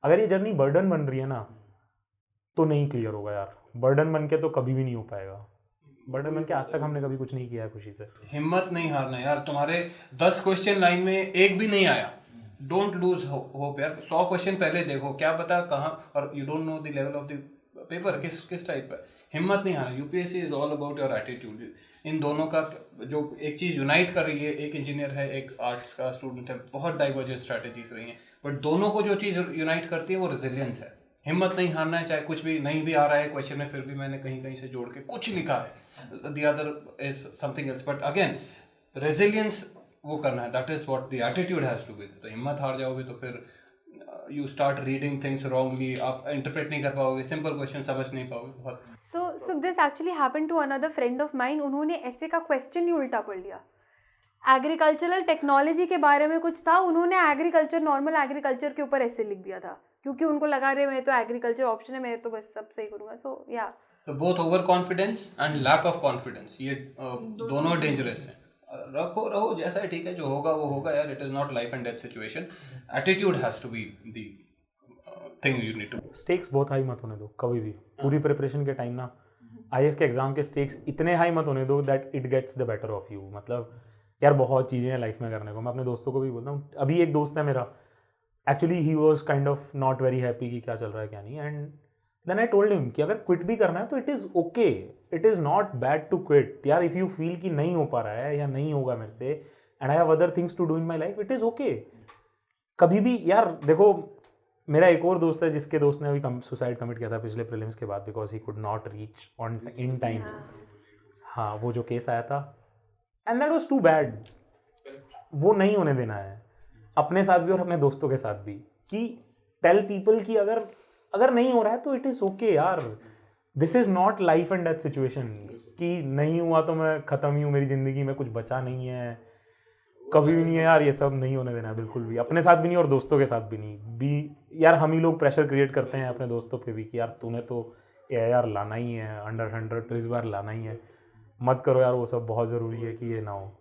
अगर ये जर्नी बर्डन बन रही है ना तो नहीं क्लियर होगा यार, बर्डन बन के तो कभी भी नहीं हो पाएगा। बर्डन बन के आज तक हमने कभी कुछ नहीं किया है खुशी से। हिम्मत नहीं हारना यार, तुम्हारे 10 क्वेश्चन लाइन में एक भी नहीं आया, डोंट लूज होप यार। 100 क्वेश्चन पहले देखो, क्या पता कहाँ, और you don't know the level of the paper किस टाइप का। हिम्मत नहीं हारना। UPSC is all about your attitude. इन दोनों का जो एक चीज़ यूनाइट कर रही है, एक इंजीनियर है, एक आर्ट्स का स्टूडेंट है, बहुत डाइवर्जेंट स्ट्रैटेजीज रही हैं, बट दोनों को जो चीज़ यूनाइट करती है वो रेजिलियंस है। हिम्मत नहीं हारना है, चाहे कुछ भी नहीं भी आ रहा है क्वेश्चन में, फिर भी मैंने कहीं कहीं से जोड़ के कुछ लिखा है, the other is something else, but again resilience वो करना है, that is what the attitude has to be। तो हिम्मत हार जाओगे तो फिर you start reading things wrongly, आप interpret नहीं कर पाओगे, simple question समझ नहीं पाओगे बहुत। So this actually happened to another friend of mine, उन्होंने ऐसे का क्वेश्चन ही उल्टा पढ़ लिया। एग्रीकल्चरल टेक्नोलॉजी के बारे में कुछ था, उन्होंने एग्रीकल्चर, नॉर्मल एग्रीकल्चर के ऊपर ऐसे लिख दिया था, क्योंकि उनको लगा रहे मैं तो एग्रीकल्चर ऑप्शन है, मैं तो बस सब सही करूँगा। सो या So both over confidence and lack of confidence, ये दोनों डेंजरस हैं। रहो जैसा है, ठीक है, जो होगा वो होगा यार, it is not life and death situation. Attitude has to be the thing you need to. Stakes बहुत हाई मत होने दो कभी भी, पूरी प्रिपरेशन के टाइम ना आईएएस के एग्जाम के स्टेक्स इतने हाई मत होने दो that it gets the better of you. मतलब यार बहुत चीज़ें हैं लाइफ में करने को, मैं अपने दोस्तों को भी बोलता हूँ। अभी एक दोस्त है मेरा, actually he was kind of not very happy कि क्या चल रहा है क्या नहीं, and then I told him कि अगर क्विट भी करना है तो it is okay, it is not bad to quit यार। इफ़ यू फील कि नहीं हो पा रहा है या नहीं होगा मेरे से, and I have other things to do in my life, it is okay. कभी भी यार देखो, मेरा एक और दोस्त है जिसके दोस्त ने अभी सुसाइड कमिट किया था पिछले प्रीलिम्स के बाद, because he could not reach on in time. हाँ, वो जो केस आया था, and that was too bad. वो नहीं होने देना है अपने साथ भी और अपने दोस्तों के साथ भी, कि टेल पीपल कि अगर नहीं हो रहा है तो इट इज़ ओके यार। This is not life and death situation कि नहीं हुआ तो मैं ख़त्म ही हूँ, मेरी ज़िंदगी में कुछ बचा नहीं है, कभी भी नहीं है यार। ये सब नहीं होने देना है बिल्कुल भी, अपने साथ भी नहीं और दोस्तों के साथ भी नहीं। यार हम ही लोग प्रेशर क्रिएट करते हैं अपने दोस्तों पे भी कि यार तूने तो यार लाना ही है, अंडर 100 तो इस बार लाना ही है, मत करो यार वो सब, बहुत ज़रूरी है कि ये ना हो।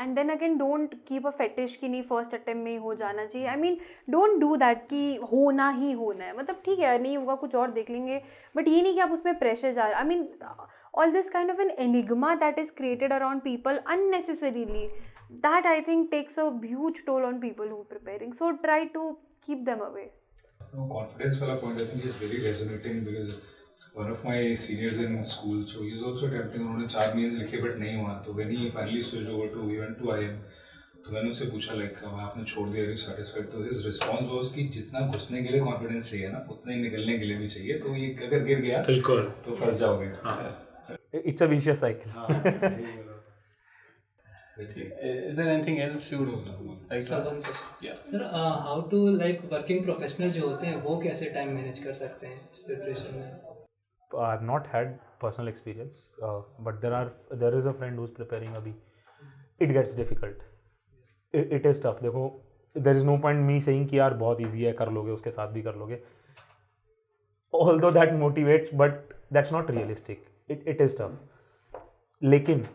and then again don't keep a fetish कि नहीं फर्स्ट अटेम्प्ट में ही हो जाना चाहिए। I mean don't do that कि होना ही होना है, मतलब ठीक है नहीं होगा कुछ और देख लेंगे, बट ये नहीं कि आप उसमें प्रेशर जा रहे। I mean all this kind of an enigma that is created around people unnecessarily, that I think takes a huge toll on people who are preparing, so try to keep them away. No, confidence wala point I think is very resonating, because one of my seniors in school, so he was also attempting, उन्होंने 4 means लिखे but नहीं हुआ, तो when he finally switched over to, he went to IIM, तो मैंने उससे पूछा like आपने छोड़ दिया, आर सेटिस्फाइड? तो his response was कि जितना घुसने के लिए कॉन्फिडेंस चाहिए ना, उतना ही निकलने के लिए भी चाहिए, तो ये अगर गिर गया बिल्कुल तो फंस जाओगे। It's a vicious cycle. Is there anything else you would like to ask? Yeah. Sir how to like working professional जो होते हैं वो कैसे टाइम मैनेज कर सकते हैं इस प्रिपरेशन में? I've not had personal experience, but there is a friend who's preparing abhi. It gets difficult. It is tough. देखो, there is no point me saying कि यार बहुत easy है, कर लोगे, उसके साथ भी कर लोगे. Although that motivates, but that's not realistic. It is tough. लेकिन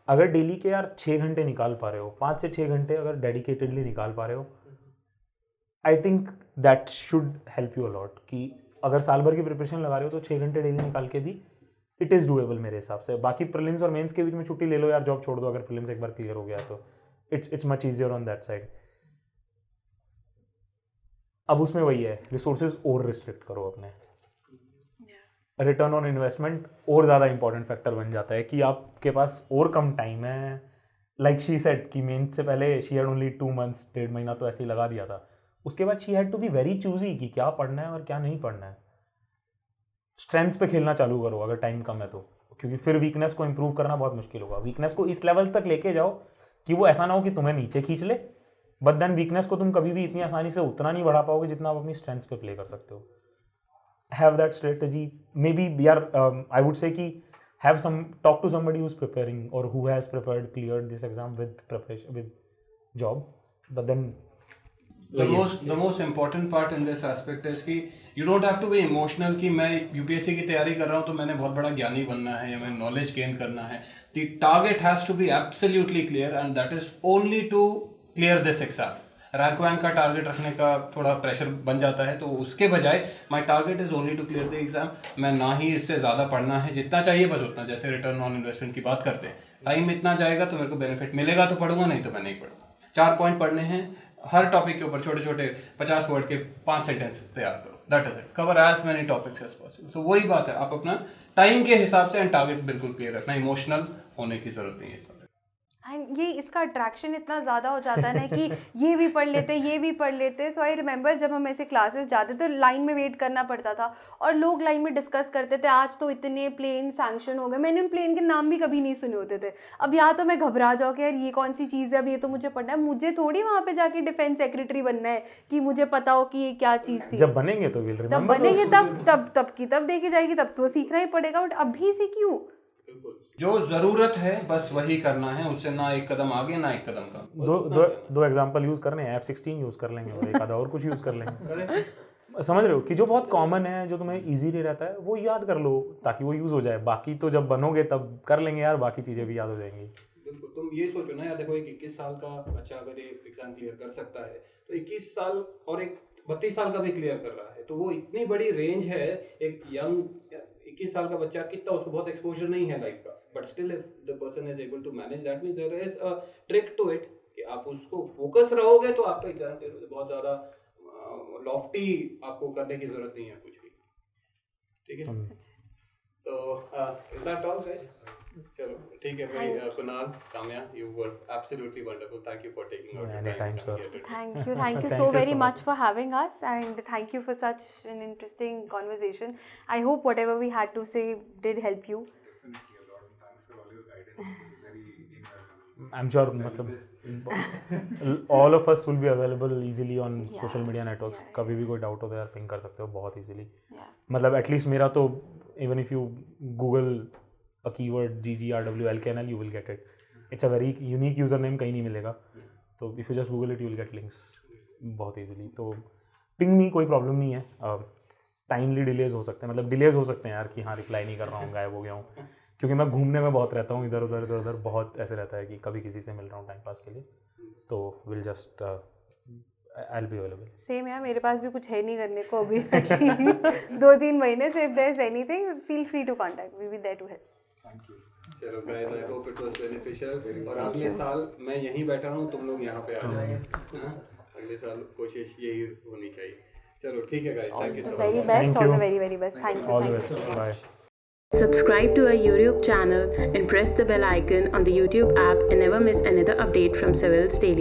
अगर डेली के यार 6 घंटे निकाल पा रहे हो, 5 से 6 घंटे अगर डेडिकेटेडली निकाल पा रहे हो, I think that should help you a lot. कि अगर साल भर की प्रिपरेशन लगा रहे हो तो 6 घंटे डेली निकाल के भी इट इज़ डूएबल मेरे हिसाब से. बाकी प्रीलिम्स और मेंस के बीच में छुट्टी ले लो यार, जॉब छोड़ दो अगर प्रीलिम्स एक बार क्लियर हो गया तो it's much easier on that side. अब उसमें वही है, रिसोर्सेज और रिस्ट्रिक्ट करो अपने. रिटर्न ऑन इन्वेस्टमेंट और ज़्यादा इंपॉर्टेंट फैक्टर बन जाता है कि आपके पास और कम टाइम है. लाइक शी सेड कि मेंस से पहले शी हैड ओनली 2 months, 1.5 महीना तो ऐसे ही लगा दिया था. उसके बाद she had to be very choosy कि क्या पढ़ना है और क्या नहीं पढ़ना है. स्ट्रेंथ्स पे खेलना चालू करो अगर टाइम कम है तो, क्योंकि फिर वीकनेस को इंप्रूव करना बहुत मुश्किल होगा. वीकनेस को इस लेवल तक लेके जाओ कि वो ऐसा ना हो कि तुम्हें नीचे खींच ले, बट देन वीकनेस को तुम कभी भी इतनी आसानी से उतना नहीं बढ़ा पाओगे जितना आप अपनी स्ट्रेंथ्स पे प्ले कर सकते हो. Have that strategy. Maybe I would say कि talk to somebody who's preparing or who has cleared this exam with preparation, with job. But then the most important part in this aspect is कि you don't have to be emotional कि मैं UPSC की तैयारी कर रहा हूँ तो मैंने बहुत बड़ा ज्ञानी बनना है या मैं knowledge gain करना है. The target has to be absolutely clear and that is only to clear this exam. Rank वैंक का टारगेट रखने का थोड़ा प्रेशर बन जाता है, तो उसके बजाय my target is only to clear the exam. मैं ना ही इससे ज़्यादा पढ़ना है, जितना चाहिए बस उतना. जैसे रिटर्न ऑन इन्वेस्टमेंट की बात करते हैं, टाइम इतना जाएगा तो मेरे को बेनिफिट मिलेगा तो पढ़ूंगा, नहीं तो मैं नहीं पढ़ूंगा. 4 पॉइंट पढ़ने हैं हर टॉपिक के ऊपर, छोटे छोटे 50 वर्ड के 5 सेंटेंस तैयार करो. That is it. Cover as many topics as possible. तो वही बात है, आप अपना टाइम के हिसाब से एंड टारगेट बिल्कुल क्लियर रखना. इमोशनल होने की जरूरत नहीं है इस. एंड ये इसका अट्रैक्शन इतना ज़्यादा हो जाता है ना कि ये भी पढ़ लेते, ये भी पढ़ लेते. सो आई रिमेंबर जब हम ऐसे क्लासेस जाते तो लाइन में वेट करना पड़ता था और लोग लाइन में डिस्कस करते थे, आज तो इतने प्लेन सैंक्शन हो गए. मैंने उन प्लेन के नाम भी कभी नहीं सुने होते थे. अब यहाँ तो मैं घबरा जाऊँ कि यार ये कौन सी चीज़ है, अब ये तो मुझे पढ़ना है. मुझे थोड़ी वहाँ पे जाके डिफेंस सेक्रेटरी बनना है कि मुझे पता हो कि ये क्या चीज़ थी. जब बनेंगे तो तब बनेंगे, तब देखी जाएगी, तब तो सीखना ही पड़ेगा. बट अभी से क्यों? जो जरूरत है बस वही करना है, उससे ना एक कदम आगे ना एक कदम का. दो एग्जांपल यूज करने हैं, F16 यूज कर लेंगे और एक आधा और कुछ यूज कर लेंगे. समझ रहे हो कि जो बहुत कॉमन है, जो तुम्हें इजीली रहता है वो याद कर लो ताकि वो यूज हो जाए. बाकी तो जब बनोगे तब कर लेंगे यार, बाकी चीजें भी याद हो जाएंगी. बिल्कुल. तुम ये सोचो ना यार, देखो एक 21 साल का बच्चा अगर ये एग्जाम क्लियर कर सकता है तो 21 साल और एक 32 साल का भी क्लियर कर रहा है, तो वो इतनी बड़ी रेंज है. एक यंग 21 साल का बच्चा कितना, उसको बहुत एक्सपोजर नहीं है लाइफ का, but still if the person is able to manage, that means there is a trick to it कि आप उसको फोकस रहोगे तो आपका एग्जाम क्लियर. बहुत ज़्यादा लॉफ्टी आपको करने की जरूरत नहीं है कुछ भी. ठीक है. तो इज दैट ऑल गाइस? चलो ठीक है भाई. Kunal, Kamya, you were absolutely wonderful. Thank you for taking out your Anytime, time. sir. Thank you Thank so you very so much for having us, and thank you for such an interesting conversation. I hope whatever we had to say did help you. Definitely a lot. Thanks for all your guidance. It was very invaluable. I'm sure मतलब all of us will be available easily on social media networks. कभी भी कोई doubt हो तो यार ping कर सकते हो बहुत easily. मतलब एटलीस्ट मेरा तो even if you Google a keyword GGRWLKNL, you will get it. It's a very unique username, कहीं नहीं मिलेगा. तो if you just Google it, you will get links बहुत easily. तो पिंग में कोई प्रॉब्लम नहीं है. टाइमली डिलेज हो सकते हैं, मतलब डिलेज हो सकते हैं यार कि हाँ रिप्लाई नहीं कर रहा हूँ, गायब हो गया हूँ, क्योंकि मैं घूमने में बहुत रहता हूँ, इधर उधर बहुत ऐसे रहता है कि कभी किसी से मिल रहा हूँ टाइम पास के लिए. तो will just I'll be available. Same यार, मेरे पास भी कुछ है नहीं करने को अभी 2-3 महीने से. If there is anything, feel free to contact, we will be there to help. Thank you. चलो guys, I hope it was beneficial. और अगले साल मैं यहीं बैठा हूँ, तुम लोग यहाँ पे आ जाओ. अगले साल कोशिश यही होनी चाहिए. चलो ठीक है guys, thank you so much. Very best, all the very best. Thank All the you. best. Bye. Subscribe to our YouTube channel and press the bell icon on the YouTube app and never miss another update from Civil's Daily.